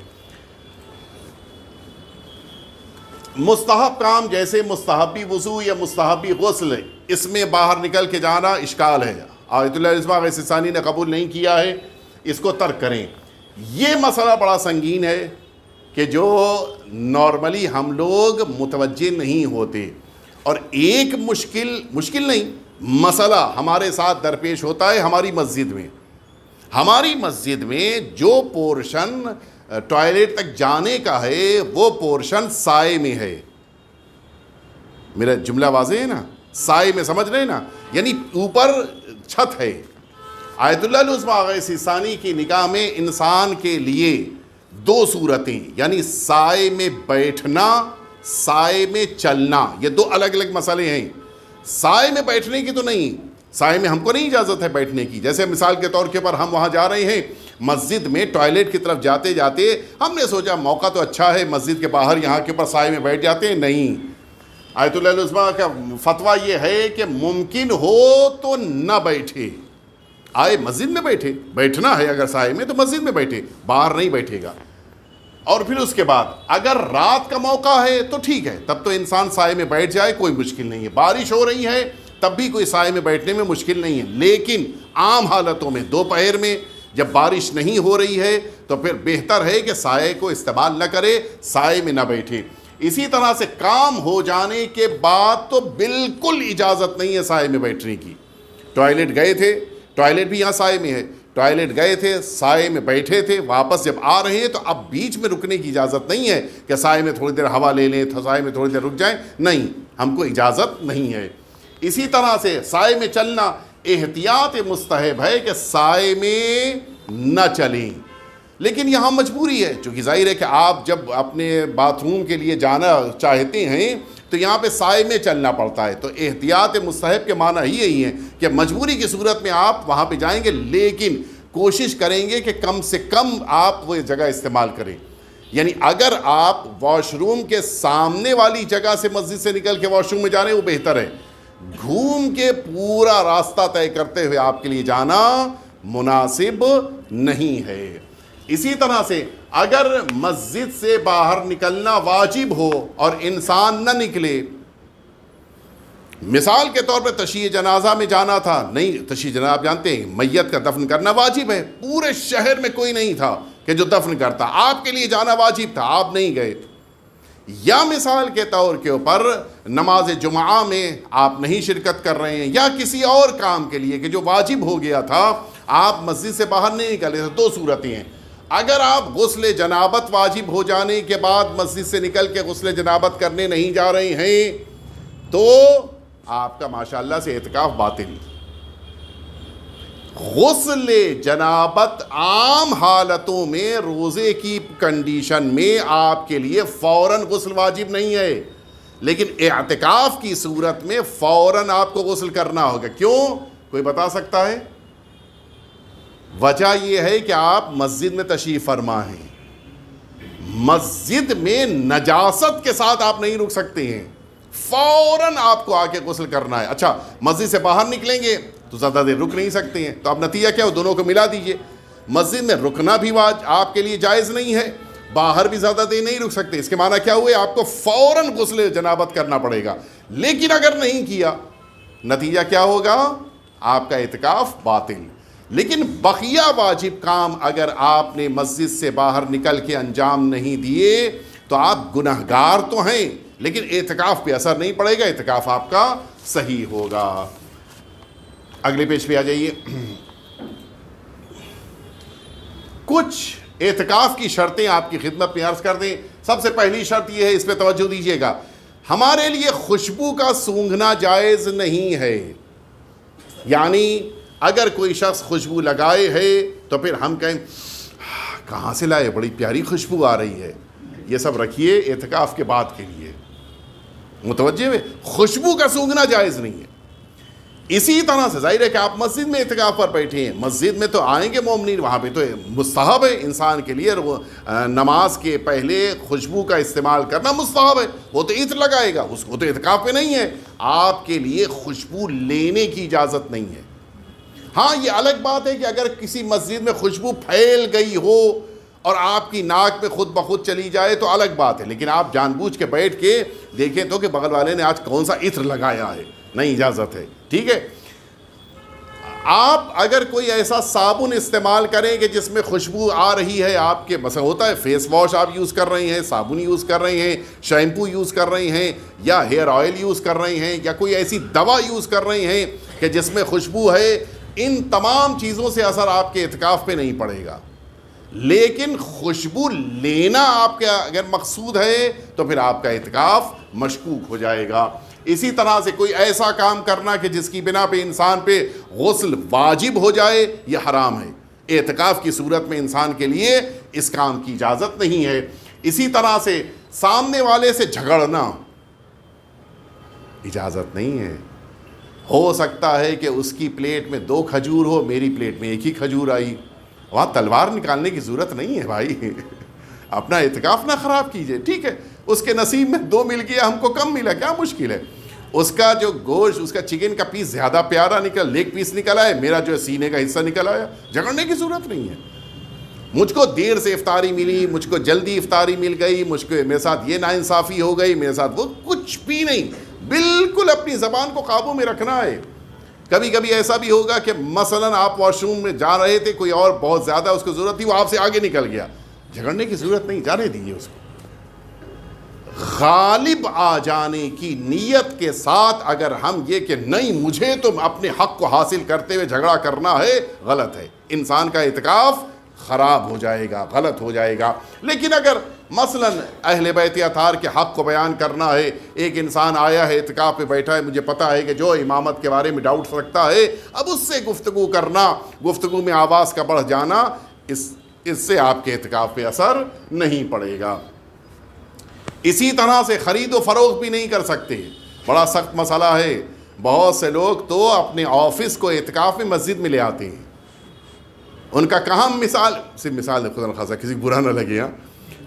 مستحب کام جیسے مستحبی وضو یا مستحبی غسل، اس میں باہر نکل کے جانا اشکال ہے، آیت اللہ الاسماء غیثانی نے قبول نہیں کیا ہے، اس کو ترک کریں۔ یہ مسئلہ بڑا سنگین ہے کہ جو نارملی ہم لوگ متوجہ نہیں ہوتے، اور ایک مشکل نہیں مسئلہ ہمارے ساتھ درپیش ہوتا ہے ہماری مسجد میں۔ ہماری مسجد میں جو پورشن ٹوائلٹ تک جانے کا ہے وہ پورشن سائے میں ہے۔ میرا جملہ واضح ہے نا؟ سائے میں سمجھ رہے ہیں نا، یعنی اوپر چھت ہے۔ آیت اللہ العظمہ غیثانی کی نگاہ میں انسان کے لیے دو صورتیں، یعنی سائے میں بیٹھنا، سائے میں چلنا، یہ دو الگ الگ مسئلے ہیں۔ سائے میں بیٹھنے کی تو نہیں، سائے میں ہم کو نہیں اجازت ہے بیٹھنے کی۔ جیسے مثال کے طور کے پر ہم وہاں جا رہے ہیں، مسجد میں ٹوائلٹ کی طرف جاتے جاتے ہم نے سوچا موقع تو اچھا ہے، مسجد کے باہر یہاں کے اوپر سائے میں بیٹھ جاتے ہیں، نہیں۔ آیت اللہ العظمہ کا فتویٰ یہ ہے کہ ممکن ہو تو نہ بیٹھے، آئے مسجد میں بیٹھے، بیٹھنا ہے اگر سائے میں تو مسجد میں بیٹھے، باہر نہیں بیٹھے گا۔ اور پھر اس کے بعد اگر رات کا موقع ہے تو ٹھیک ہے، تب تو انسان سائے میں بیٹھ جائے، کوئی مشکل نہیں ہے۔ بارش ہو رہی ہے تب بھی کوئی سائے میں بیٹھنے میں مشکل نہیں ہے، لیکن عام حالتوں میں دوپہر میں جب بارش نہیں ہو رہی ہے تو پھر بہتر ہے کہ سائے کو استعمال نہ کرے، سائے میں نہ بیٹھے۔ اسی طرح سے کام ہو جانے کے بعد تو بالکل اجازت نہیں ہے سائے میں بیٹھنے کی۔ ٹوائلٹ گئے تھے، ٹوائلٹ بھی یہاں سائے میں ہے، ٹوائلٹ گئے تھے، سائے میں بیٹھے تھے، واپس جب آ رہے ہیں تو اب بیچ میں رکنے کی اجازت نہیں ہے کہ سائے میں تھوڑی دیر ہوا لے لیں، سائے میں تھوڑی دیر رک جائیں، نہیں، ہم کو اجازت نہیں ہے۔ اسی طرح سے سائے میں چلنا احتیاط مستحب ہے کہ سائے میں نہ چلیں، لیکن یہاں مجبوری ہے، چونکہ ظاہر ہے کہ آپ جب اپنے باتھ روم کے لیے جانا چاہتے ہیں تو یہاں پہ سائے میں چلنا پڑتا ہے، تو احتیاط مستحب کے معنی ہی یہی ہے کہ مجبوری کی صورت میں آپ وہاں پہ جائیں گے، لیکن کوشش کریں گے کہ کم سے کم آپ وہ جگہ استعمال کریں۔ یعنی اگر آپ واش روم کے سامنے والی جگہ سے مسجد سے نکل کے واش روم میں جا رہے ہیں وہ بہتر ہے، گھوم کے پورا راستہ طے کرتے ہوئے آپ کے لیے جانا مناسب نہیں ہے۔ اسی طرح سے اگر مسجد سے باہر نکلنا واجب ہو اور انسان نہ نکلے، مثال کے طور پہ تشییع جنازہ میں جانا تھا، نہیں، تشییع جنازہ آپ جانتے ہیں میت کا دفن کرنا واجب ہے، پورے شہر میں کوئی نہیں تھا کہ جو دفن کرتا، آپ کے لیے جانا واجب تھا، آپ نہیں گئے، یا مثال کے طور کے اوپر نماز جمعہ میں آپ نہیں شرکت کر رہے ہیں، یا کسی اور کام کے لیے کہ جو واجب ہو گیا تھا آپ مسجد سے باہر نہیں نکلے، تو دو صورتیں ہیں۔ اگر آپ غسل جنابت واجب ہو جانے کے بعد مسجد سے نکل کے غسل جنابت کرنے نہیں جا رہے ہیں تو آپ کا ماشاءاللہ سے اعتکاف باطل۔ غسل جنابت عام حالتوں میں روزے کی کنڈیشن میں آپ کے لیے فوراً غسل واجب نہیں ہے، لیکن اعتکاف کی صورت میں فوراً آپ کو غسل کرنا ہوگا۔ کیوں؟ کوئی بتا سکتا ہے؟ وجہ یہ ہے کہ آپ مسجد میں تشریف فرما ہیں، مسجد میں نجاست کے ساتھ آپ نہیں رک سکتے ہیں، فوراً آپ کو آ کے غسل کرنا ہے۔ اچھا، مسجد سے باہر نکلیں گے تو زیادہ دیر رک نہیں سکتے ہیں، تو اب نتیجہ کیا ہو؟ دونوں کو ملا دیجئے، مسجد میں رکنا بھی آپ کے لیے جائز نہیں ہے، باہر بھی زیادہ دیر نہیں رک سکتے، اس کے معنی کیا ہوئے؟ آپ کو فوراً غسل جنابت کرنا پڑے گا۔ لیکن اگر نہیں کیا، نتیجہ کیا ہوگا؟ آپ کا اعتکاف باطل۔ لیکن بقیہ واجب کام اگر آپ نے مسجد سے باہر نکل کے انجام نہیں دیے تو آپ گنہگار تو ہیں، لیکن اعتکاف پہ اثر نہیں پڑے گا، اعتکاف آپ کا صحیح ہوگا۔ اگلے پیج پہ آ جائیے۔ کچھ اعتکاف کی شرطیں آپ کی خدمت میں عرض کر دیں۔ سب سے پہلی شرط یہ ہے، اس پہ توجہ دیجیے گا، ہمارے لیے خوشبو کا سونگھنا جائز نہیں ہے۔ یعنی اگر کوئی شخص خوشبو لگائے ہے تو پھر ہم کہیں کہاں سے لائے، بڑی پیاری خوشبو آ رہی ہے، یہ سب رکھیے اعتکاف کے بعد کے لیے، متوجہ ہوئے؟ خوشبو کا سونگھنا جائز نہیں ہے۔ اسی طرح سے ظاہر ہے کہ آپ مسجد میں اعتکاف پر بیٹھے ہیں، مسجد میں تو آئیں گے مومنین، وہاں پہ تو مستحب ہے انسان کے لیے نماز کے پہلے خوشبو کا استعمال کرنا مستحب ہے، وہ تو عطر لگائے گا، اس کو تو اعتکاف پہ نہیں ہے، آپ کے لیے خوشبو لینے کی اجازت نہیں ہے۔ ہاں، یہ الگ بات ہے کہ اگر کسی مسجد میں خوشبو پھیل گئی ہو اور آپ کی ناک میں خود بخود چلی جائے تو الگ بات ہے، لیکن آپ جان بوجھ کے بیٹھ کے دیکھیں تو کہ بغل والے نے آج کون سا عطر لگایا ہے، نہیں، اجازت ہے، ٹھیک ہے؟ آپ اگر کوئی ایسا صابن استعمال کریں کہ جس میں خوشبو آ رہی ہے، آپ کے مثلا ہوتا ہے فیس واش آپ یوز کر رہے ہیں، صابن یوز کر رہے ہیں، شیمپو یوز کر رہے ہیں، یا ہیئر آئل یوز کر رہے ہیں، یا کوئی ایسی دوا یوز کر رہے ہیں کہ جس میں خوشبو ہے، ان تمام چیزوں سے اثر آپ کے اعتکاف پہ نہیں پڑے گا، لیکن خوشبو لینا آپ کا اگر مقصود ہے تو پھر آپ کا اعتکاف مشکوک ہو جائے گا۔ اسی طرح سے کوئی ایسا کام کرنا کہ جس کی بنا پہ انسان پہ غسل واجب ہو جائے، یہ حرام ہے، اعتکاف کی صورت میں انسان کے لیے اس کام کی اجازت نہیں ہے۔ اسی طرح سے سامنے والے سے جھگڑنا اجازت نہیں ہے۔ ہو سکتا ہے کہ اس کی پلیٹ میں 2 کھجور ہو، میری پلیٹ میں 1 ہی کھجور آئی، وہاں تلوار نکالنے کی ضرورت نہیں ہے بھائی، اپنا اعتکاف نہ خراب کیجئے، ٹھیک ہے؟ اس کے نصیب میں 2 مل گیا، ہم کو کم ملا، کیا مشکل ہے؟ اس کا جو گوشت، اس کا چکن کا پیس زیادہ پیارا لیگ پیس نکل آئے، میرا جو سینے کا حصہ نکل آیا، جھگڑنے کی ضرورت نہیں ہے۔ مجھ کو دیر سے افطاری ملی، مجھ کو جلدی افطاری مل گئی، مجھ کو میرے ساتھ یہ ناانصافی ہو گئی، میرے ساتھ وہ، کچھ بھی نہیں، بالکل اپنی زبان کو قابو میں رکھنا ہے۔ کبھی کبھی ایسا بھی ہوگا کہ مثلا آپ واش روم میں جا رہے تھے، کوئی اور بہت زیادہ اس کو ضرورت تھی، وہ آپ سے آگے نکل گیا، جھگڑنے کی ضرورت نہیں، جانے دیجیے اس کو۔ غالب آ جانے کی نیت کے ساتھ اگر ہم یہ کہ نہیں مجھے تو اپنے حق کو حاصل کرتے ہوئے جھگڑا کرنا ہے، غلط ہے، انسان کا اعتکاف خراب ہو جائے گا، غلط ہو جائے گا۔ لیکن اگر مثلا اہل بیت اطہار کے حق کو بیان کرنا ہے، ایک انسان آیا ہے اعتکاف پہ بیٹھا ہے، مجھے پتا ہے کہ جو امامت کے بارے میں ڈاؤٹس رکھتا ہے، اب اس سے گفتگو کرنا، گفتگو میں آواز کا بڑھ جانا، اس سے آپ کے اعتکاف پہ اثر نہیں پڑے گا۔ اسی طرح سے خرید و فروخت بھی نہیں کر سکتے، بڑا سخت مسئلہ ہے، بہت سے لوگ تو اپنے آفس کو اعتکاف میں مسجد میں لے آتے ہیں، ان کا کہاں مثال، صرف مثال ہے، خدا نخواستہ کسی کو برا نہ لگے،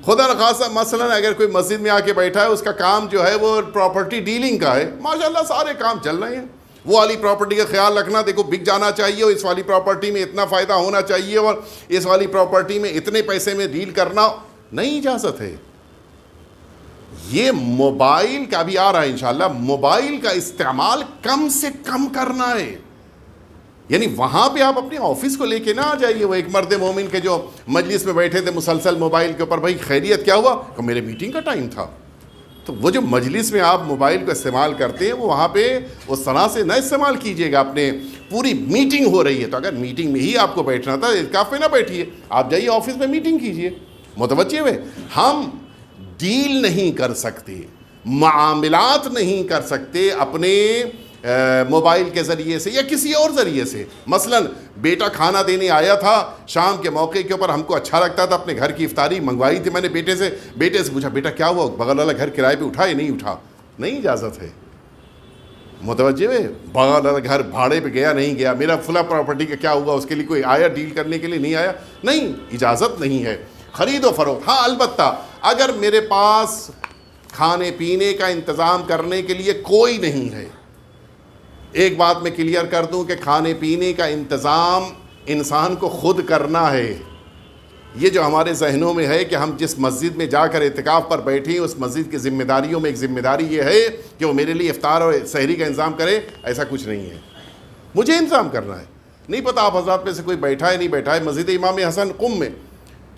خدا نخواستہ مثلا اگر کوئی مسجد میں آ کے بیٹھا ہے، اس کا کام جو ہے وہ پراپرٹی ڈیلنگ کا ہے، ماشاءاللہ سارے کام چل رہے ہیں، وہ والی پراپرٹی کا خیال رکھنا، دیکھو بک جانا چاہیے اور اس والی پراپرٹی میں اتنا فائدہ ہونا چاہیے اور اس والی پراپرٹی میں اتنے پیسے میں ڈیل کرنا نہیں اجازت ہے۔ یہ موبائل کا بھی آ رہا ہے انشاءاللہ، موبائل کا استعمال کم سے کم کرنا ہے۔ یعنی وہاں پہ آپ اپنے آفس کو لے کے نہ آ جائیے۔ وہ ایک مرد مومن کے جو مجلس میں بیٹھے تھے مسلسل موبائل کے اوپر، بھائی خیریت کیا ہوا؟ کہ میرے میٹنگ کا ٹائم تھا۔ تو وہ جو مجلس میں آپ موبائل کو استعمال کرتے ہیں وہ وہاں پہ اس طرح سے نہ استعمال کیجیے گا۔ اپنے پوری میٹنگ ہو رہی ہے تو اگر میٹنگ میں ہی آپ کو بیٹھنا تھا اعتکاف میں نہ بیٹھیے، آپ جائیے آفس میں میٹنگ کیجیے۔ متوجہ ہوئے؟ ہم ڈیل نہیں کر سکتے، معاملات نہیں کر سکتے اپنے موبائل کے ذریعے سے یا کسی اور ذریعے سے۔ مثلا بیٹا کھانا دینے آیا تھا شام کے موقع کے اوپر، ہم کو اچھا لگتا تھا، اپنے گھر کی افطاری منگوائی تھی، میں نے بیٹے سے پوچھا بیٹا کیا ہوا، بغل والا گھر کرائے پہ اٹھا یا نہیں اٹھا؟ نہیں اجازت ہے۔ متوجہ ہے؟ بغل والا گھر بھاڑے پہ گیا نہیں گیا، میرا فلاں پراپرٹی کا کیا ہوا، اس کے لیے کوئی آیا ڈیل کرنے کے لیے نہیں آیا؟ نہیں، اجازت نہیں ہے خرید و فروخت۔ ہاں البتہ اگر میرے پاس کھانے پینے کا انتظام کرنے کے لیے کوئی نہیں ہے، ایک بات میں کلیئر کر دوں کہ کھانے پینے کا انتظام انسان کو خود کرنا ہے۔ یہ جو ہمارے ذہنوں میں ہے کہ ہم جس مسجد میں جا کر اعتکاف پر بیٹھیں اس مسجد کی ذمہ داریوں میں ایک ذمہ داری یہ ہے کہ وہ میرے لیے افطار اور سحری کا انتظام کرے، ایسا کچھ نہیں ہے، مجھے انتظام کرنا ہے۔ نہیں پتہ آپ حضرات میں سے کوئی بیٹھا ہے نہیں بیٹھا ہے، مسجد امام حسن قم میں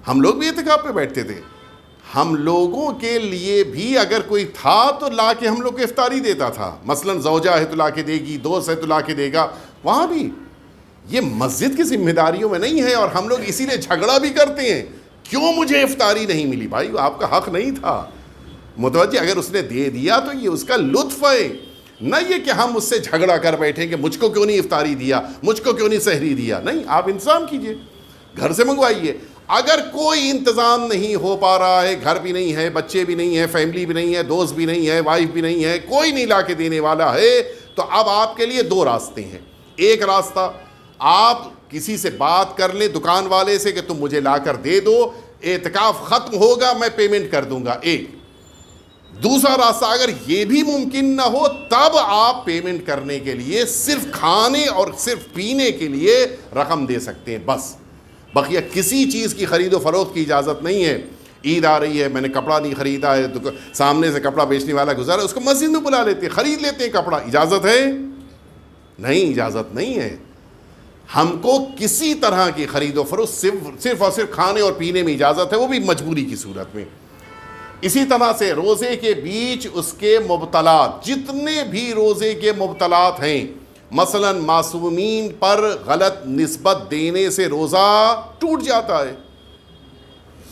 ہم لوگ بھی اعتکاف پہ بیٹھتے تھے، ہم لوگوں کے لیے بھی اگر کوئی تھا تو لا کے ہم لوگ کو افطاری دیتا تھا۔ مثلا زوجہ ہے تو لا کے دے گی، دوست ہے تو لا کے دے گا، وہاں بھی یہ مسجد کی ذمہ داریوں میں نہیں ہے۔ اور ہم لوگ اسی لیے جھگڑا بھی کرتے ہیں، کیوں مجھے افطاری نہیں ملی؟ بھائی آپ کا حق نہیں تھا۔ متوجہ؟ اگر اس نے دے دیا تو یہ اس کا لطف ہے، نہ یہ کہ ہم اس سے جھگڑا کر بیٹھیں کہ مجھ کو کیوں نہیں افطاری دیا، مجھ کو کیوں نہیں سحری دیا۔ نہیں، آپ انتظام کیجئے، گھر سے منگوائیے۔ اگر کوئی انتظام نہیں ہو پا رہا ہے، گھر بھی نہیں ہے، بچے بھی نہیں ہیں، فیملی بھی نہیں ہے، دوست بھی نہیں ہے، وائف بھی نہیں ہے، کوئی نہیں لا کے دینے والا ہے، تو اب آپ کے لیے دو راستے ہیں۔ ایک راستہ آپ کسی سے بات کر لیں دکان والے سے کہ تم مجھے لا کر دے دو، اعتکاف ختم ہوگا میں پیمنٹ کر دوں گا، ایک۔ دوسرا راستہ اگر یہ بھی ممکن نہ ہو تب آپ پیمنٹ کرنے کے لیے صرف کھانے اور صرف پینے کے لیے رقم دے سکتے ہیں، بس۔ بقیہ کسی چیز کی خرید و فروخت کی اجازت نہیں ہے۔ عید آ رہی ہے، میں نے کپڑا نہیں خریدا ہے، سامنے سے کپڑا بیچنے والا گزرا ہے، اس کو مسجد میں بلا لیتے ہیں، خرید لیتے ہیں کپڑا، اجازت ہے؟ نہیں، اجازت نہیں ہے۔ ہم کو کسی طرح کی خرید و فروخت صرف اور صرف کھانے اور پینے میں اجازت ہے، وہ بھی مجبوری کی صورت میں۔ اسی طرح سے روزے کے بیچ اس کے مبتلات، جتنے بھی روزے کے مبتلات ہیں، مثلا معصومین پر غلط نسبت دینے سے روزہ ٹوٹ جاتا ہے،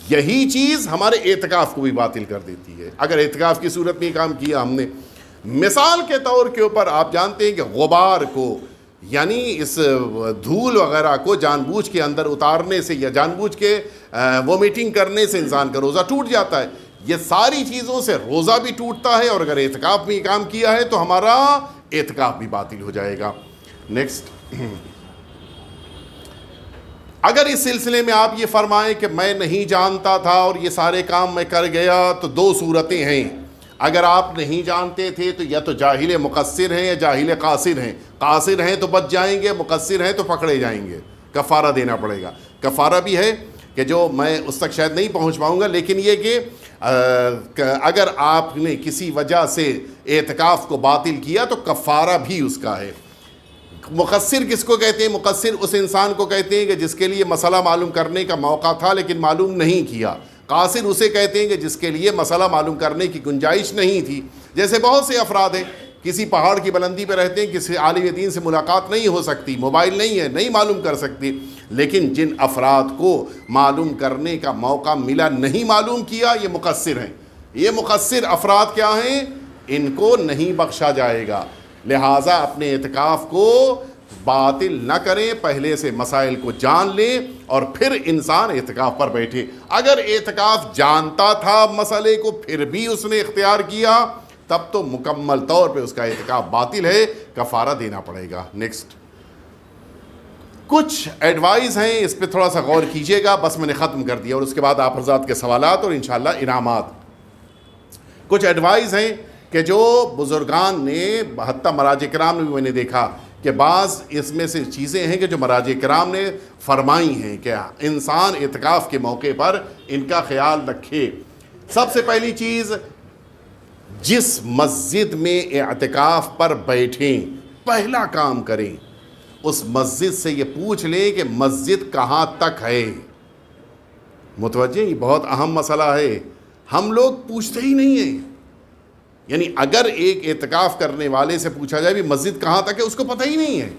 یہی چیز ہمارے اعتکاف کو بھی باطل کر دیتی ہے اگر اعتکاف کی صورت میں یہ کام کیا ہم نے۔ مثال کے طور کے اوپر آپ جانتے ہیں کہ غبار کو، یعنی اس دھول وغیرہ کو جان بوجھ کے اندر اتارنے سے یا جان بوجھ کے وومیٹنگ کرنے سے انسان کا روزہ ٹوٹ جاتا ہے۔ یہ ساری چیزوں سے روزہ بھی ٹوٹتا ہے، اور اگر اعتکاف میں یہ کام کیا ہے تو ہمارا اعتکاف بھی باطل ہو جائے گا۔ نیکسٹ، اگر اس سلسلے میں آپ یہ فرمائیں کہ میں نہیں جانتا تھا اور یہ سارے کام میں کر گیا، تو دو صورتیں ہیں۔ اگر آپ نہیں جانتے تھے تو یا تو جاہل مقصر ہیں یا جاہل قاصر ہیں۔ قاصر ہیں تو بچ جائیں گے، مقصر ہیں تو پکڑے جائیں گے، کفارہ دینا پڑے گا۔ کفارہ بھی ہے کہ جو میں اس تک شاید نہیں پہنچ پاؤں گا، لیکن یہ کہ اگر آپ نے کسی وجہ سے اعتکاف کو باطل کیا تو کفارہ بھی اس کا ہے۔ مقصر کس کو کہتے ہیں؟ مقصر اس انسان کو کہتے ہیں کہ جس کے لیے مسئلہ معلوم کرنے کا موقع تھا لیکن معلوم نہیں کیا۔ قاصر اسے کہتے ہیں کہ جس کے لیے مسئلہ معلوم کرنے کی گنجائش نہیں تھی۔ جیسے بہت سے افراد ہیں، کسی پہاڑ کی بلندی پہ رہتے ہیں، کسی عالم دین سے ملاقات نہیں ہو سکتی، موبائل نہیں ہے، نہیں معلوم کر سکتی، لیکن جن افراد کو معلوم کرنے کا موقع ملا نہیں معلوم کیا، یہ مقصر ہیں۔ یہ مقصر افراد کیا ہیں؟ ان کو نہیں بخشا جائے گا۔ لہٰذا اپنے اعتکاف کو باطل نہ کریں، پہلے سے مسائل کو جان لیں اور پھر انسان اعتکاف پر بیٹھے۔ اگر اعتکاف جانتا تھا مسئلے کو پھر بھی اس نے اختیار کیا، تب تو مکمل طور پہ اس کا اعتکاف باطل ہے، کفارہ دینا پڑے گا۔ نیکسٹ، کچھ ایڈوائز ہیں، اس پہ تھوڑا سا غور کیجئے گا، بس میں نے ختم کر دیا، اور اس کے بعد آپ حضرات کے سوالات اور انشاءاللہ انعامات۔ کچھ ایڈوائز ہیں کہ جو بزرگان نے حتیٰ مراج کرام نے بھی میں نے دیکھا کہ بعض اس میں سے چیزیں ہیں کہ جو مراج کرام نے فرمائی ہیں کہ انسان اعتکاف کے موقع پر ان کا خیال رکھے۔ سب سے پہلی چیز، جس مسجد میں اعتکاف پر بیٹھیں پہلا کام کریں اس مسجد سے یہ پوچھ لیں کہ مسجد کہاں تک ہے۔ متوجہ، یہ بہت اہم مسئلہ ہے، ہم لوگ پوچھتے ہی نہیں ہیں۔ یعنی اگر ایک اعتکاف کرنے والے سے پوچھا جائے بھی مسجد کہاں تک ہے، اس کو پتہ ہی نہیں ہے۔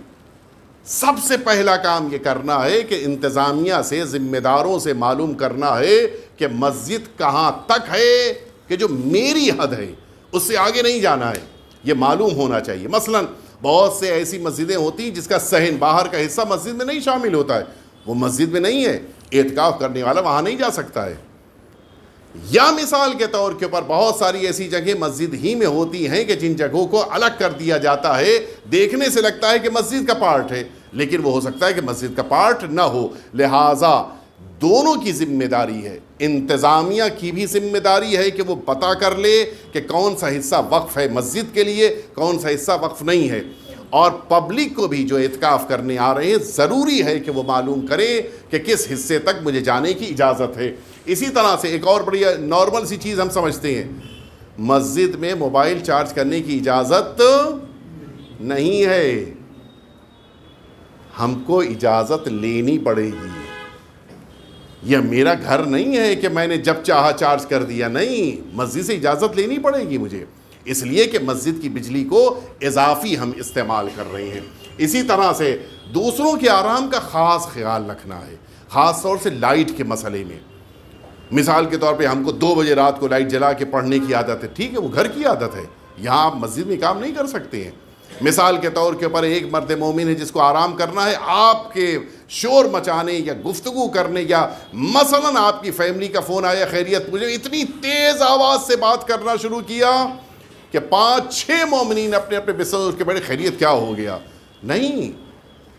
سب سے پہلا کام یہ کرنا ہے کہ انتظامیہ سے، ذمہ داروں سے معلوم کرنا ہے کہ مسجد کہاں تک ہے، کہ جو میری حد ہے اس سے آگے نہیں جانا ہے، یہ معلوم ہونا چاہیے۔ مثلا بہت سے ایسی مسجدیں ہوتی ہیں جس کا صحن باہر کا حصہ مسجد میں نہیں شامل ہوتا ہے، وہ مسجد میں نہیں ہے، اعتکاف کرنے والا وہاں نہیں جا سکتا ہے۔ یا مثال کے طور کے اوپر بہت ساری ایسی جگہیں مسجد ہی میں ہوتی ہیں کہ جن جگہوں کو الگ کر دیا جاتا ہے، دیکھنے سے لگتا ہے کہ مسجد کا پارٹ ہے لیکن وہ ہو سکتا ہے کہ مسجد کا پارٹ نہ ہو۔ لہٰذا دونوں کی ذمہ داری ہے، انتظامیہ کی بھی ذمہ داری ہے کہ وہ پتہ کر لے کہ کون سا حصہ وقف ہے مسجد کے لیے، کون سا حصہ وقف نہیں ہے، اور پبلک کو بھی جو اعتکاف کرنے آ رہے ہیں ضروری ہے کہ وہ معلوم کریں کہ کس حصے تک مجھے جانے کی اجازت ہے۔ اسی طرح سے ایک اور بڑی نارمل سی چیز ہم سمجھتے ہیں، مسجد میں موبائل چارج کرنے کی اجازت نہیں ہے، ہم کو اجازت لینی پڑے گی۔ یہ میرا گھر نہیں ہے کہ میں نے جب چاہا چارج کر دیا، نہیں، مسجد سے اجازت لینی پڑے گی مجھے، اس لیے کہ مسجد کی بجلی کو اضافی ہم استعمال کر رہے ہیں۔ اسی طرح سے دوسروں کے آرام کا خاص خیال رکھنا ہے، خاص طور سے لائٹ کے مسئلے میں۔ مثال کے طور پہ ہم کو 2 بجے رات کو لائٹ جلا کے پڑھنے کی عادت ہے، ٹھیک ہے، وہ گھر کی عادت ہے، یہاں آپ مسجد میں کام نہیں کر سکتے ہیں۔ مثال کے طور کے اوپر ایک مرد مومن ہے جس کو آرام کرنا ہے، آپ کے شور مچانے یا گفتگو کرنے یا مثلاً آپ کی فیملی کا فون آیا خیریت مجھے، اتنی تیز آواز سے بات کرنا شروع کیا کہ 5-6 مومنین اپنے اپنے بستر اٹھ کے بیٹھے، خیریت کیا ہو گیا؟ نہیں،